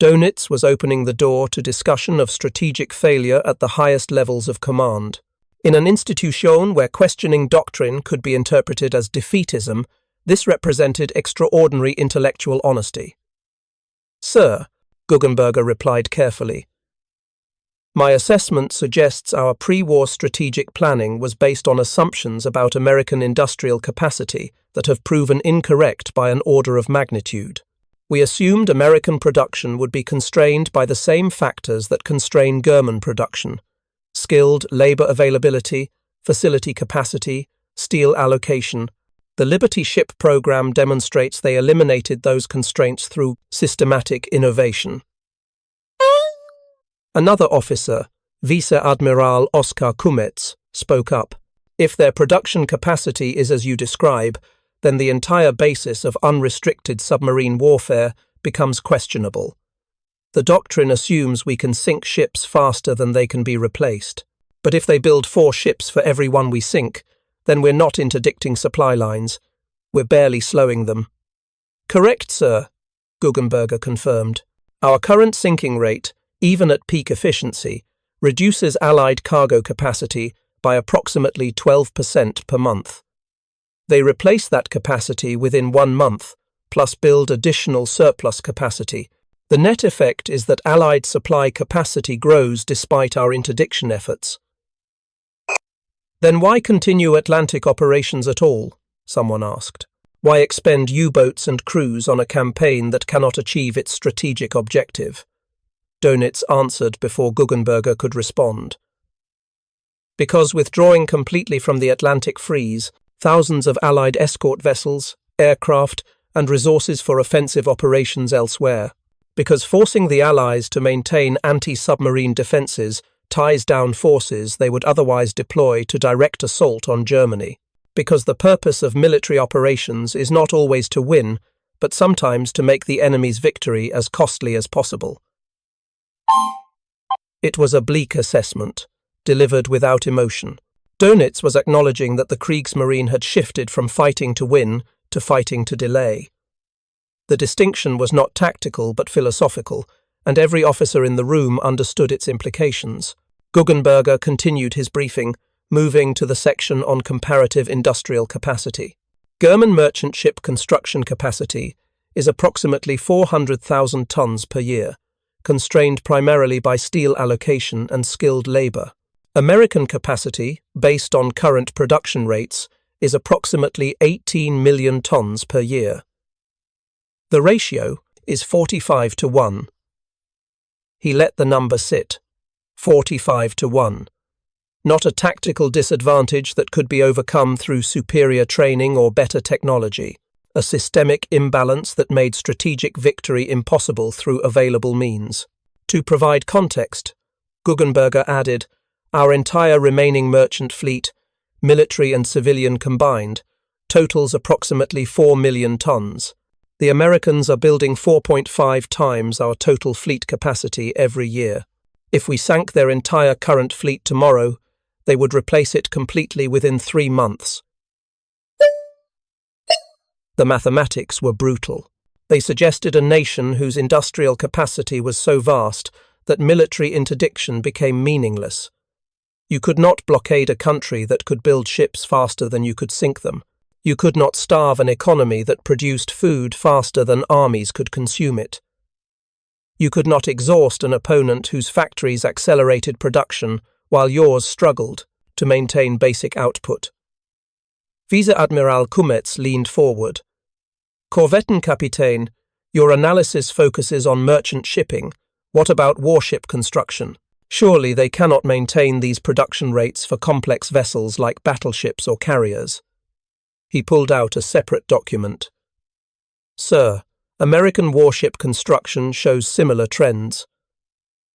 Donitz was opening the door to discussion of strategic failure at the highest levels of command. In an institution where questioning doctrine could be interpreted as defeatism, this represented extraordinary intellectual honesty. Sir, Guggenberger replied carefully, my assessment suggests our pre-war strategic planning was based on assumptions about American industrial capacity that have proven incorrect by an order of magnitude. We assumed American production would be constrained by the same factors that constrain German production: skilled labor availability, facility capacity, steel allocation. The Liberty Ship program demonstrates they eliminated those constraints through systematic innovation. Another officer, Vice-Admiral Oskar Kumetz, spoke up. If their production capacity is as you describe, then the entire basis of unrestricted submarine warfare becomes questionable. The doctrine assumes we can sink ships faster than they can be replaced. But if they build 4 ships for every one we sink, then we're not interdicting supply lines. We're barely slowing them. Correct, sir, Guggenberger confirmed. Our current sinking rate, even at peak efficiency, reduces Allied cargo capacity by approximately 12% per month. They replace that capacity within 1 month, plus build additional surplus capacity. The net effect is that Allied supply capacity grows despite our interdiction efforts. Then why continue Atlantic operations at all? Someone asked. Why expend U-boats and crews on a campaign that cannot achieve its strategic objective? Donitz answered before Guggenberger could respond. Because withdrawing completely from the Atlantic frees thousands of Allied escort vessels, aircraft, and resources for offensive operations elsewhere. Because forcing the Allies to maintain anti-submarine defences ties down forces they would otherwise deploy to direct assault on Germany. Because the purpose of military operations is not always to win, but sometimes to make the enemy's victory as costly as possible. It was a bleak assessment, delivered without emotion. Donitz was acknowledging that the Kriegsmarine had shifted from fighting to win to fighting to delay. The distinction was not tactical but philosophical, and every officer in the room understood its implications. Guggenberger continued his briefing, moving to the section on comparative industrial capacity. German merchant ship construction capacity is approximately 400,000 tons per year, constrained primarily by steel allocation and skilled labor. American capacity, based on current production rates, is approximately 18 million tons per year. The ratio is 45 to 1. He let the number sit. 45 to 1. Not a tactical disadvantage that could be overcome through superior training or better technology. A systemic imbalance that made strategic victory impossible through available means. To provide context, Guggenberger added, our entire remaining merchant fleet, military and civilian combined, totals approximately 4 million tons. The Americans are building 4.5 times our total fleet capacity every year. If we sank their entire current fleet tomorrow, they would replace it completely within 3 months. The mathematics were brutal. They suggested a nation whose industrial capacity was so vast that military interdiction became meaningless. You could not blockade a country that could build ships faster than you could sink them. You could not starve an economy that produced food faster than armies could consume it. You could not exhaust an opponent whose factories accelerated production while yours struggled to maintain basic output. Vice-Admiral Kumetz leaned forward. Korvettenkapitän, your analysis focuses on merchant shipping. What about warship construction? Surely they cannot maintain these production rates for complex vessels like battleships or carriers. He pulled out a separate document. Sir, American warship construction shows similar trends.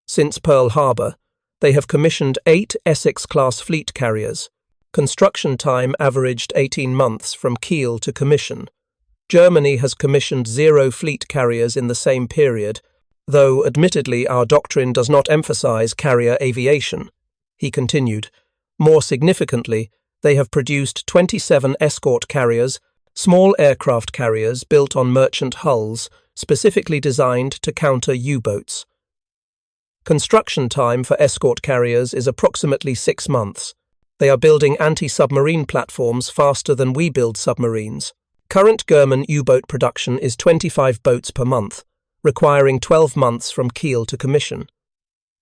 Since Pearl Harbor, they have commissioned 8 Essex-class fleet carriers. Construction time averaged 18 months from keel to commission. Germany has commissioned 0 fleet carriers in the same period, though admittedly our doctrine does not emphasize carrier aviation. He continued, more significantly, they have produced 27 escort carriers, small aircraft carriers built on merchant hulls, specifically designed to counter U-boats. Construction time for escort carriers is approximately 6 months. They are building anti-submarine platforms faster than we build submarines. Current German U-boat production is 25 boats per month, requiring 12 months from keel to commission.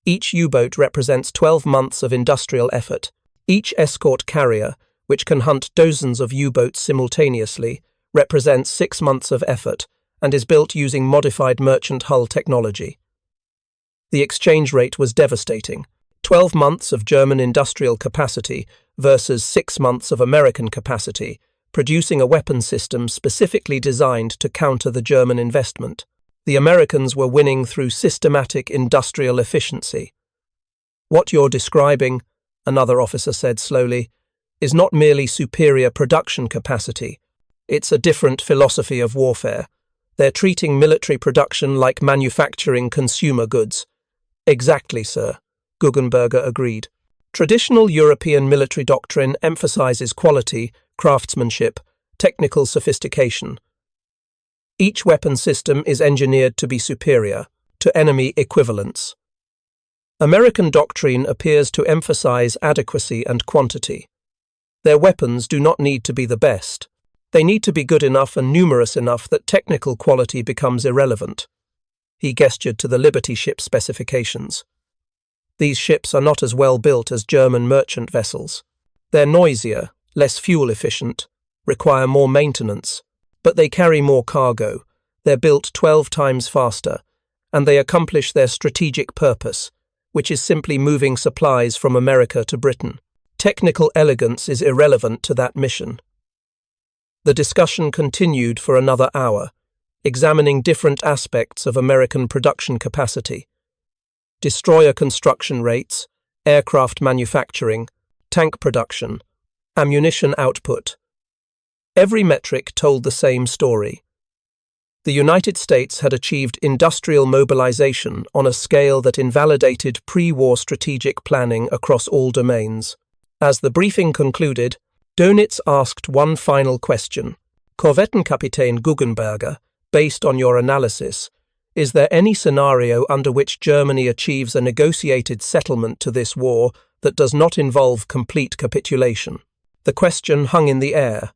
Each U-boat represents 12 months of industrial effort. Each escort carrier, which can hunt dozens of U-boats simultaneously, represents 6 months of effort and is built using modified merchant hull technology. The exchange rate was devastating. 12 months of German industrial capacity versus 6 months of American capacity, producing a weapon system specifically designed to counter the German investment. The Americans were winning through systematic industrial efficiency. What you're describing, another officer said slowly, is not merely superior production capacity. It's a different philosophy of warfare. They're treating military production like manufacturing consumer goods. Exactly, sir, Guggenberger agreed. Traditional European military doctrine emphasizes quality, craftsmanship, technical sophistication. Each weapon system is engineered to be superior to enemy equivalents. American doctrine appears to emphasize adequacy and quantity. Their weapons do not need to be the best. They need to be good enough and numerous enough that technical quality becomes irrelevant. He gestured to the Liberty ship specifications. These ships are not as well built as German merchant vessels. They're noisier, less fuel efficient, require more maintenance, but they carry more cargo. They're built 12 times faster, and they accomplish their strategic purpose, which is simply moving supplies from America to Britain. Technical elegance is irrelevant to that mission. The discussion continued for another hour, examining different aspects of American production capacity. Destroyer construction rates, aircraft manufacturing, tank production, ammunition output. Every metric told the same story. The United States had achieved industrial mobilization on a scale that invalidated pre-war strategic planning across all domains. As the briefing concluded, Dönitz asked one final question. Korvettenkapitän Guggenberger, based on your analysis, is there any scenario under which Germany achieves a negotiated settlement to this war that does not involve complete capitulation? The question hung in the air.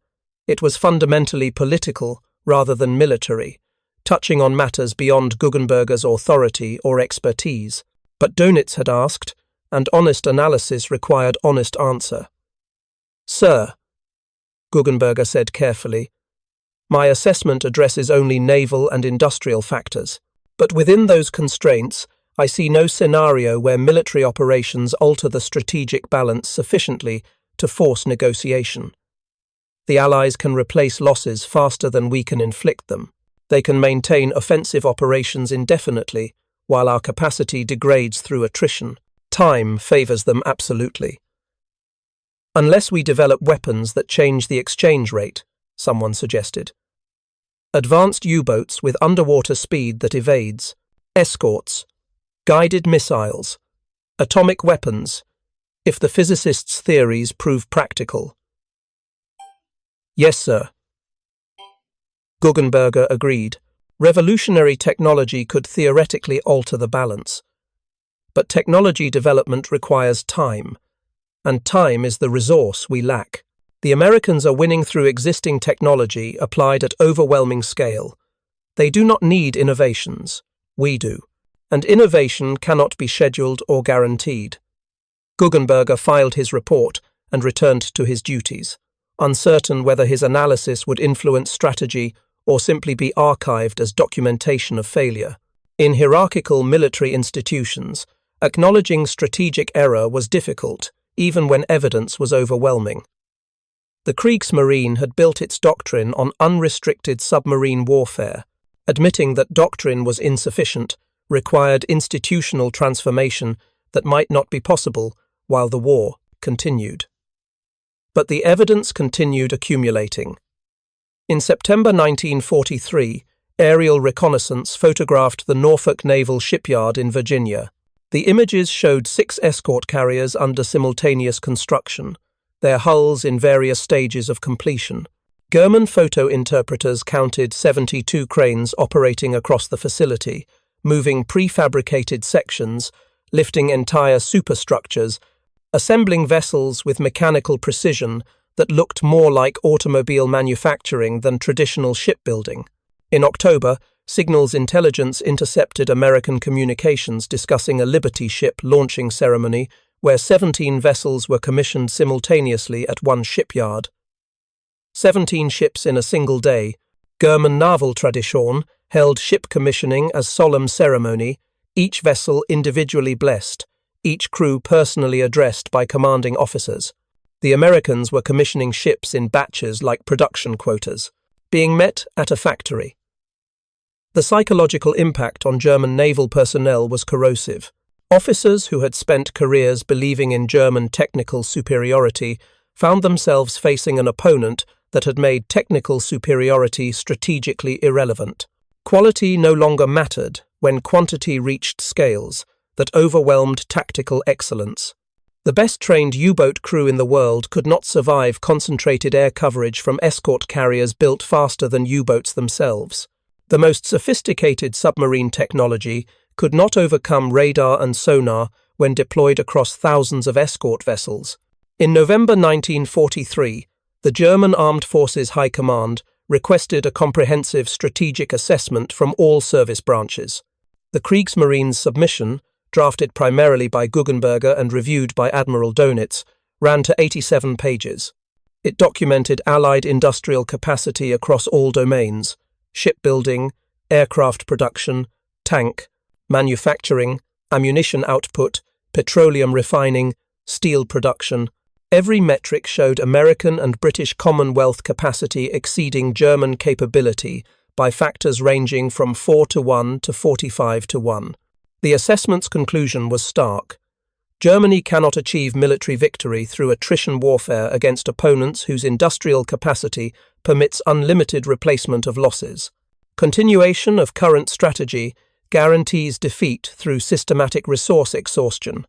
It was fundamentally political rather than military, touching on matters beyond Guggenberger's authority or expertise. But Dönitz had asked, and honest analysis required honest answer. Sir, Guggenberger said carefully, my assessment addresses only naval and industrial factors, but within those constraints, I see no scenario where military operations alter the strategic balance sufficiently to force negotiation. The Allies can replace losses faster than we can inflict them. They can maintain offensive operations indefinitely, while our capacity degrades through attrition. Time favors them absolutely. Unless we develop weapons that change the exchange rate, someone suggested. Advanced U-boats with underwater speed that evades, escorts, guided missiles, atomic weapons, if the physicists' theories prove practical. Yes, sir. Guggenberger agreed. Revolutionary technology could theoretically alter the balance. But technology development requires time, and time is the resource we lack. The Americans are winning through existing technology applied at overwhelming scale. They do not need innovations. We do. And innovation cannot be scheduled or guaranteed. Guggenberger filed his report and returned to his duties. uncertain whether his analysis would influence strategy or simply be archived as documentation of failure. In hierarchical military institutions, acknowledging strategic error was difficult, even when evidence was overwhelming. The Kriegsmarine had built its doctrine on unrestricted submarine warfare. Admitting that doctrine was insufficient required institutional transformation that might not be possible while the war continued. But the evidence continued accumulating. In September 1943, aerial reconnaissance photographed the Norfolk Naval Shipyard in Virginia. The images showed 6 escort carriers under simultaneous construction, their hulls in various stages of completion. German photo interpreters counted 72 cranes operating across the facility, moving prefabricated sections, lifting entire superstructures, assembling vessels with mechanical precision that looked more like automobile manufacturing than traditional shipbuilding. In October, Signals Intelligence intercepted American communications discussing a Liberty ship launching ceremony where 17 vessels were commissioned simultaneously at one shipyard. 17 ships in a single day. German naval tradition held ship commissioning as solemn ceremony, each vessel individually blessed, each crew personally addressed by commanding officers. The Americans were commissioning ships in batches like production quotas, being met at a factory. The psychological impact on German naval personnel was corrosive. Officers who had spent careers believing in German technical superiority found themselves facing an opponent that had made technical superiority strategically irrelevant. Quality no longer mattered when quantity reached scales that overwhelmed tactical excellence. The best-trained U-boat crew in the world could not survive concentrated air coverage from escort carriers built faster than U-boats themselves. The most sophisticated submarine technology could not overcome radar and sonar when deployed across thousands of escort vessels. In November 1943, the German Armed Forces High Command requested a comprehensive strategic assessment from all service branches. The Kriegsmarine's submission, drafted primarily by Guggenberger and reviewed by Admiral Dönitz, ran to 87 pages. It documented Allied industrial capacity across all domains: shipbuilding, aircraft production, tank, manufacturing, ammunition output, petroleum refining, steel production. Every metric showed American and British Commonwealth capacity exceeding German capability by factors ranging from 4-1 to 45-1. The assessment's conclusion was stark. Germany cannot achieve military victory through attrition warfare against opponents whose industrial capacity permits unlimited replacement of losses. Continuation of current strategy guarantees defeat through systematic resource exhaustion.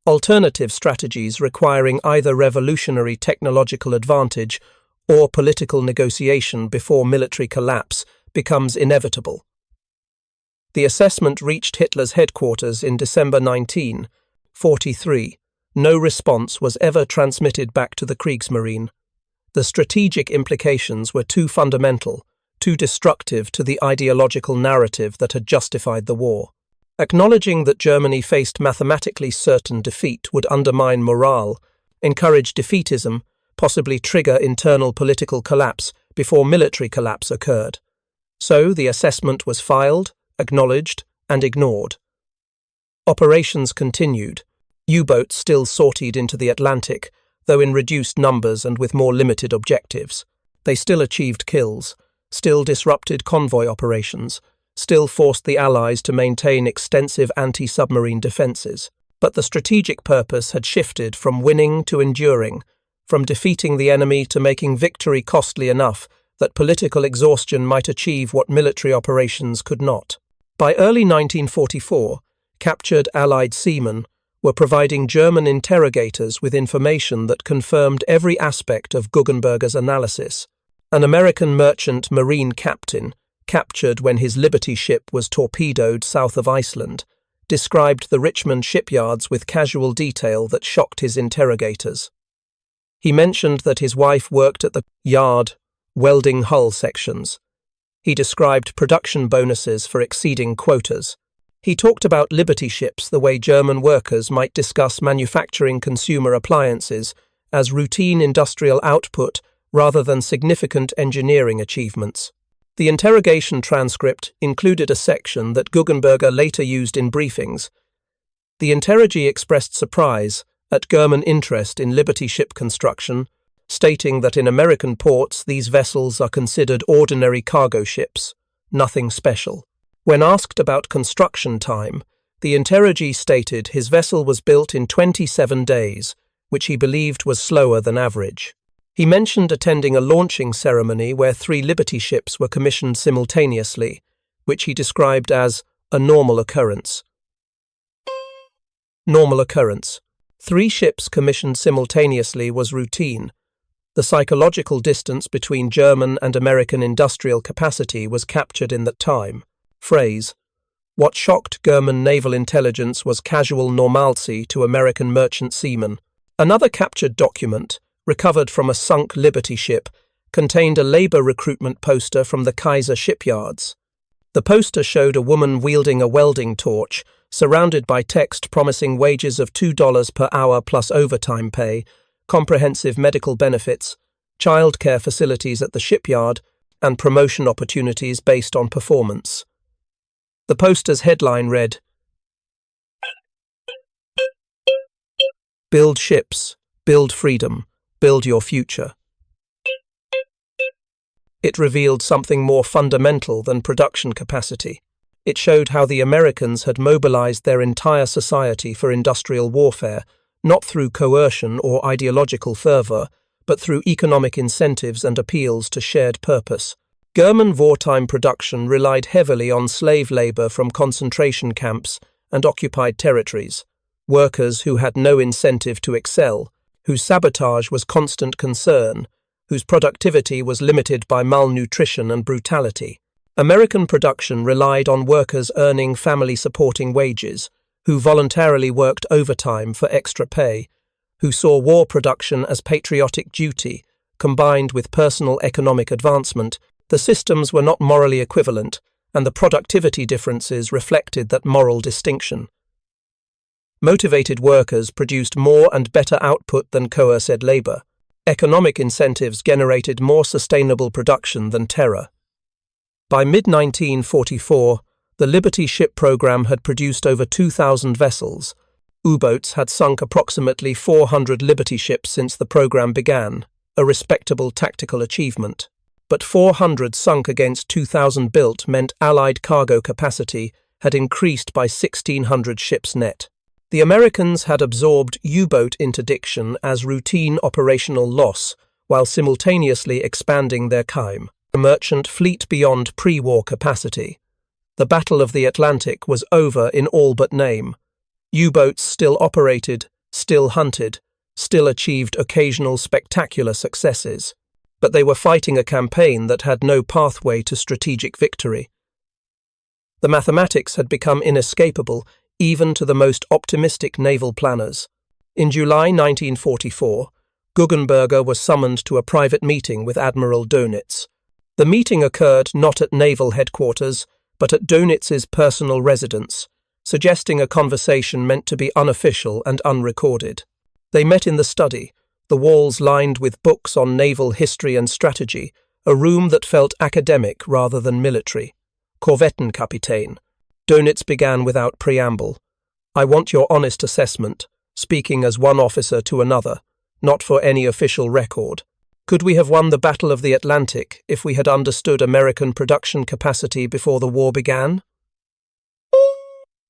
Alternative strategies requiring either revolutionary technological advantage or political negotiation before military collapse becomes inevitable. The assessment reached Hitler's headquarters in December 1943. No response was ever transmitted back to the Kriegsmarine. The strategic implications were too fundamental, too destructive to the ideological narrative that had justified the war. Acknowledging that Germany faced mathematically certain defeat would undermine morale, encourage defeatism, possibly trigger internal political collapse before military collapse occurred. So the assessment was filed, acknowledged, and ignored. Operations continued. U-boats still sortied into the Atlantic, though in reduced numbers and with more limited objectives. They still achieved kills, still disrupted convoy operations, still forced the Allies to maintain extensive anti-submarine defences. But the strategic purpose had shifted from winning to enduring, from defeating the enemy to making victory costly enough that political exhaustion might achieve what military operations could not. By early 1944, captured Allied seamen were providing German interrogators with information that confirmed every aspect of Guggenberger's analysis. An American merchant marine captain, captured when his Liberty ship was torpedoed south of Iceland, described the Richmond shipyards with casual detail that shocked his interrogators. He mentioned that his wife worked at the yard, welding hull sections. He described production bonuses for exceeding quotas. He talked about Liberty ships the way German workers might discuss manufacturing consumer appliances as routine industrial output rather than significant engineering achievements. The interrogation transcript included a section that Guggenberger later used in briefings. The interrogee expressed surprise at German interest in Liberty ship construction, stating that in American ports these vessels are considered ordinary cargo ships, nothing special. When asked about construction time, the interrogee stated his vessel was built in 27 days, which he believed was slower than average. He mentioned attending a launching ceremony where 3 Liberty ships were commissioned simultaneously, which he described as a normal occurrence. Normal occurrence. 3 ships commissioned simultaneously was routine. The psychological distance between German and American industrial capacity was captured in that time. Phrase. What shocked German naval intelligence was casual normalcy to American merchant seamen. Another captured document, recovered from a sunk Liberty ship, contained a labor recruitment poster from the Kaiser shipyards. The poster showed a woman wielding a welding torch, surrounded by text promising wages of $2 per hour plus overtime pay, comprehensive medical benefits, childcare facilities at the shipyard, and promotion opportunities based on performance. The poster's headline read, "Build ships, build freedom, build your future." It revealed something more fundamental than production capacity. It showed how the Americans had mobilized their entire society for industrial warfare, not through coercion or ideological fervor, but through economic incentives and appeals to shared purpose. German wartime production relied heavily on slave labor from concentration camps and occupied territories, workers who had no incentive to excel, whose sabotage was constant concern, whose productivity was limited by malnutrition and brutality. American production relied on workers earning family-supporting wages, who voluntarily worked overtime for extra pay, who saw war production as patriotic duty, combined with personal economic advancement. The systems were not morally equivalent, and the productivity differences reflected that moral distinction. Motivated workers produced more and better output than coerced labor. Economic incentives generated more sustainable production than terror. By mid-1944, the Liberty ship program had produced over 2,000 vessels. U-boats had sunk approximately 400 Liberty ships since the program began, a respectable tactical achievement. But 400 sunk against 2,000 built meant Allied cargo capacity had increased by 1,600 ships net. The Americans had absorbed U-boat interdiction as routine operational loss, while simultaneously expanding their CAIM, a merchant fleet beyond pre-war capacity. The Battle of the Atlantic was over in all but name. U-boats still operated, still hunted, still achieved occasional spectacular successes. But they were fighting a campaign that had no pathway to strategic victory. The mathematics had become inescapable even to the most optimistic naval planners. In July 1944, Guggenberger was summoned to a private meeting with Admiral Dönitz. The meeting occurred not at naval headquarters, but at Dönitz's personal residence, suggesting a conversation meant to be unofficial and unrecorded. They met in the study, the walls lined with books on naval history and strategy, a room that felt academic rather than military. Korvettenkapitän. Dönitz began without preamble. "I want your honest assessment, speaking as one officer to another, not for any official record. Could we have won the Battle of the Atlantic if we had understood American production capacity before the war began?"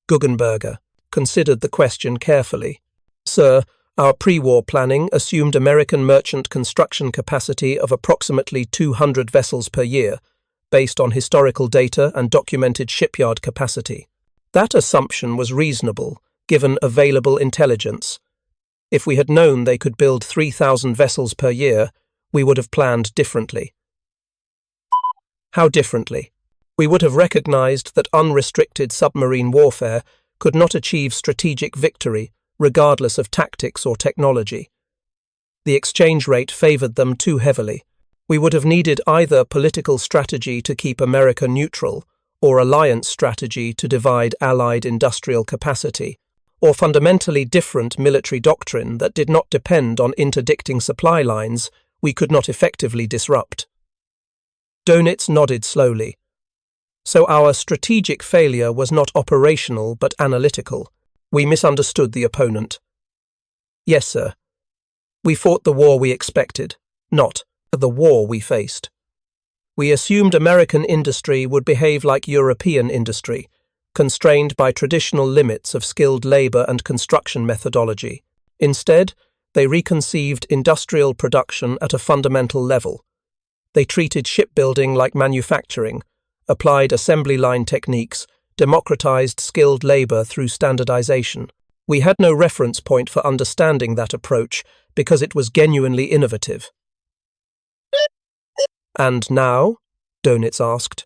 Guggenberger considered the question carefully. "Sir, our pre-war planning assumed American merchant construction capacity of approximately 200 vessels per year, based on historical data and documented shipyard capacity. That assumption was reasonable, given available intelligence. If we had known they could build 3,000 vessels per year, we would have planned differently." How differently? We would have recognized that unrestricted submarine warfare could not achieve strategic victory, regardless of tactics or technology. The exchange rate favored them too heavily. We would have needed either political strategy to keep America neutral, or alliance strategy to divide Allied industrial capacity, or fundamentally different military doctrine that did not depend on interdicting supply lines we could not effectively disrupt. Dönitz nodded slowly. So our strategic failure was not operational but analytical. We misunderstood the opponent. Yes, sir. We fought the war we expected, not the war we faced. We assumed American industry would behave like European industry, constrained by traditional limits of skilled labor and construction methodology. Instead, they reconceived industrial production at a fundamental level. They treated shipbuilding like manufacturing, applied assembly line techniques, democratized skilled labor through standardization. We had no reference point for understanding that approach because it was genuinely innovative. And now? Dönitz asked.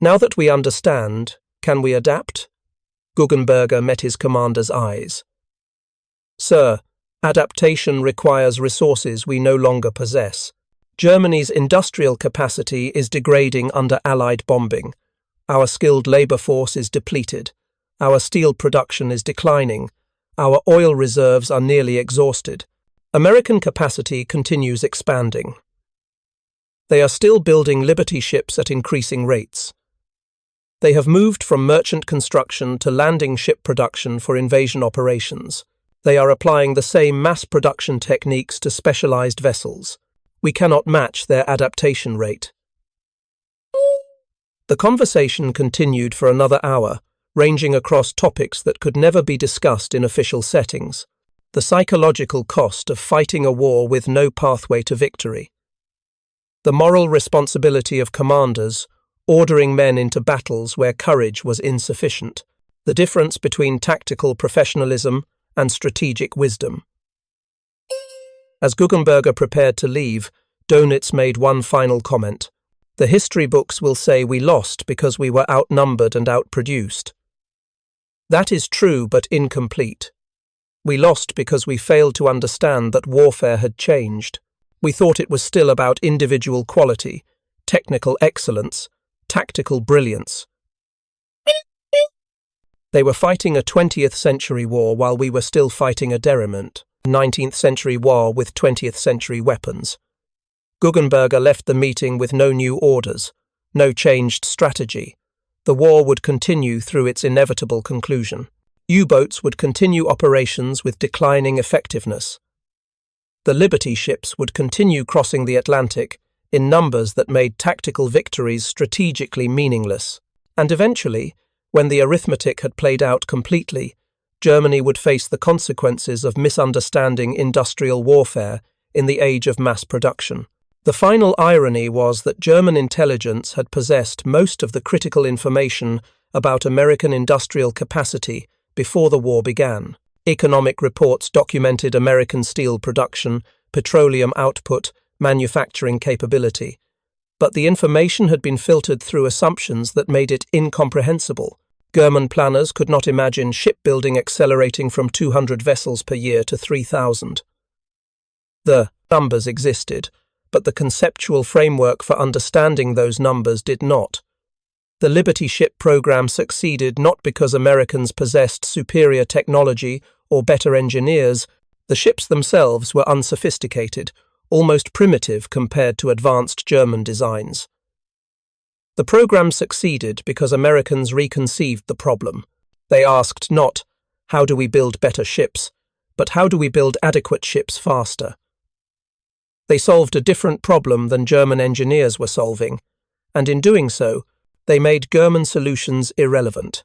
Now that we understand, can we adapt? Guggenberger met his commander's eyes. Sir, adaptation requires resources we no longer possess. Germany's industrial capacity is degrading under Allied bombing. Our skilled labor force is depleted. Our steel production is declining. Our oil reserves are nearly exhausted. American capacity continues expanding. They are still building Liberty ships at increasing rates. They have moved from merchant construction to landing ship production for invasion operations. They are applying the same mass production techniques to specialized vessels. We cannot match their adaptation rate. The conversation continued for another hour, ranging across topics that could never be discussed in official settings. The psychological cost of fighting a war with no pathway to victory. The moral responsibility of commanders, ordering men into battles where courage was insufficient. The difference between tactical professionalism and strategic wisdom. As Guggenberger prepared to leave, Dönitz made one final comment. The history books will say we lost because we were outnumbered and outproduced. That is true but incomplete. We lost because we failed to understand that warfare had changed. We thought it was still about individual quality, technical excellence, tactical brilliance. They were fighting a 20th century war while we were still fighting a derriment, 19th century war with 20th century weapons. Guggenberger left the meeting with no new orders, no changed strategy. The war would continue through its inevitable conclusion. U-boats would continue operations with declining effectiveness. The Liberty ships would continue crossing the Atlantic in numbers that made tactical victories strategically meaningless. And eventually, when the arithmetic had played out completely, Germany would face the consequences of misunderstanding industrial warfare in the age of mass production. The final irony was that German intelligence had possessed most of the critical information about American industrial capacity before the war began. Economic reports documented American steel production, petroleum output, manufacturing capability. But the information had been filtered through assumptions that made it incomprehensible. German planners could not imagine shipbuilding accelerating from 200 vessels per year to 3,000. The numbers existed, but the conceptual framework for understanding those numbers did not. The Liberty ship program succeeded not because Americans possessed superior technology or better engineers. The ships themselves were unsophisticated, almost primitive compared to advanced German designs. The program succeeded because Americans reconceived the problem. They asked not, how do we build better ships, but how do we build adequate ships faster? They solved a different problem than German engineers were solving, and in doing so, they made German solutions irrelevant.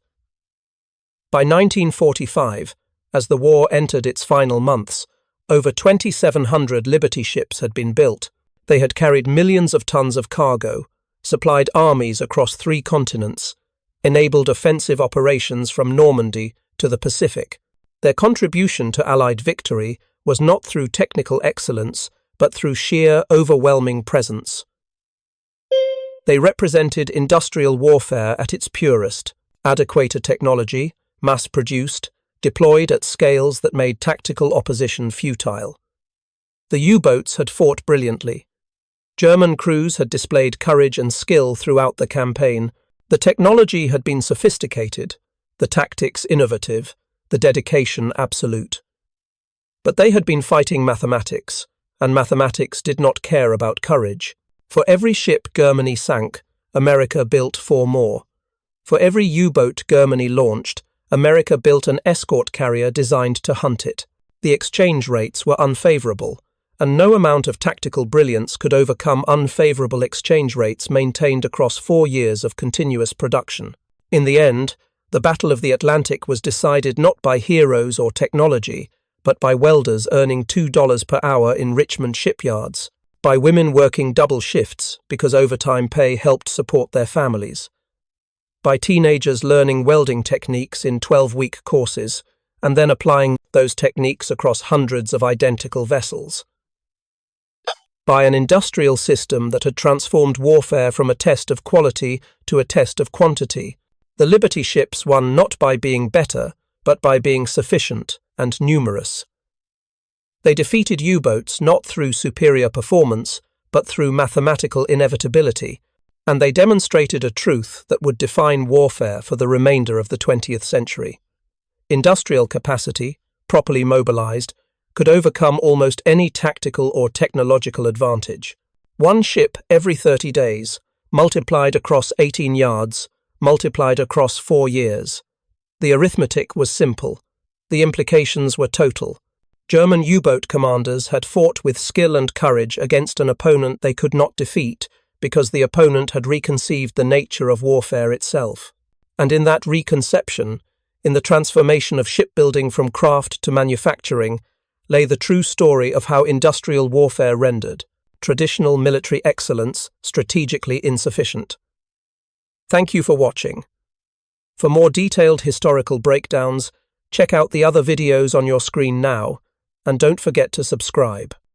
By 1945, as the war entered its final months, over 2,700 Liberty ships had been built. They had carried millions of tons of cargo, supplied armies across 3 continents, enabled offensive operations from Normandy to the Pacific. Their contribution to Allied victory was not through technical excellence, but through sheer, overwhelming presence. They represented industrial warfare at its purest, adequate technology, mass-produced, deployed at scales that made tactical opposition futile. The U-boats had fought brilliantly. German crews had displayed courage and skill throughout the campaign. The technology had been sophisticated, the tactics innovative, the dedication absolute. But they had been fighting mathematics, and mathematics did not care about courage. For every ship Germany sank, America built 4 more. For every U-boat Germany launched, America built an escort carrier designed to hunt it. The exchange rates were unfavorable, and no amount of tactical brilliance could overcome unfavorable exchange rates maintained across 4 years of continuous production. In the end, the Battle of the Atlantic was decided not by heroes or technology, but by welders earning $2 per hour in Richmond shipyards, by women working double shifts because overtime pay helped support their families, by teenagers learning welding techniques in 12-week courses and then applying those techniques across hundreds of identical vessels, by an industrial system that had transformed warfare from a test of quality to a test of quantity. The Liberty ships won not by being better, but by being sufficient and numerous. They defeated U-boats not through superior performance, but through mathematical inevitability, and they demonstrated a truth that would define warfare for the remainder of the 20th century. Industrial capacity, properly mobilized, could overcome almost any tactical or technological advantage. 1 ship every 30 days, multiplied across 18 yards, multiplied across 4 years. The arithmetic was simple. The implications were total. German U-boat commanders had fought with skill and courage against an opponent they could not defeat because the opponent had reconceived the nature of warfare itself. And in that reconception, in the transformation of shipbuilding from craft to manufacturing, lay the true story of how industrial warfare rendered traditional military excellence strategically insufficient. Thank you for watching. For more detailed historical breakdowns, check out the other videos on your screen now, and don't forget to subscribe.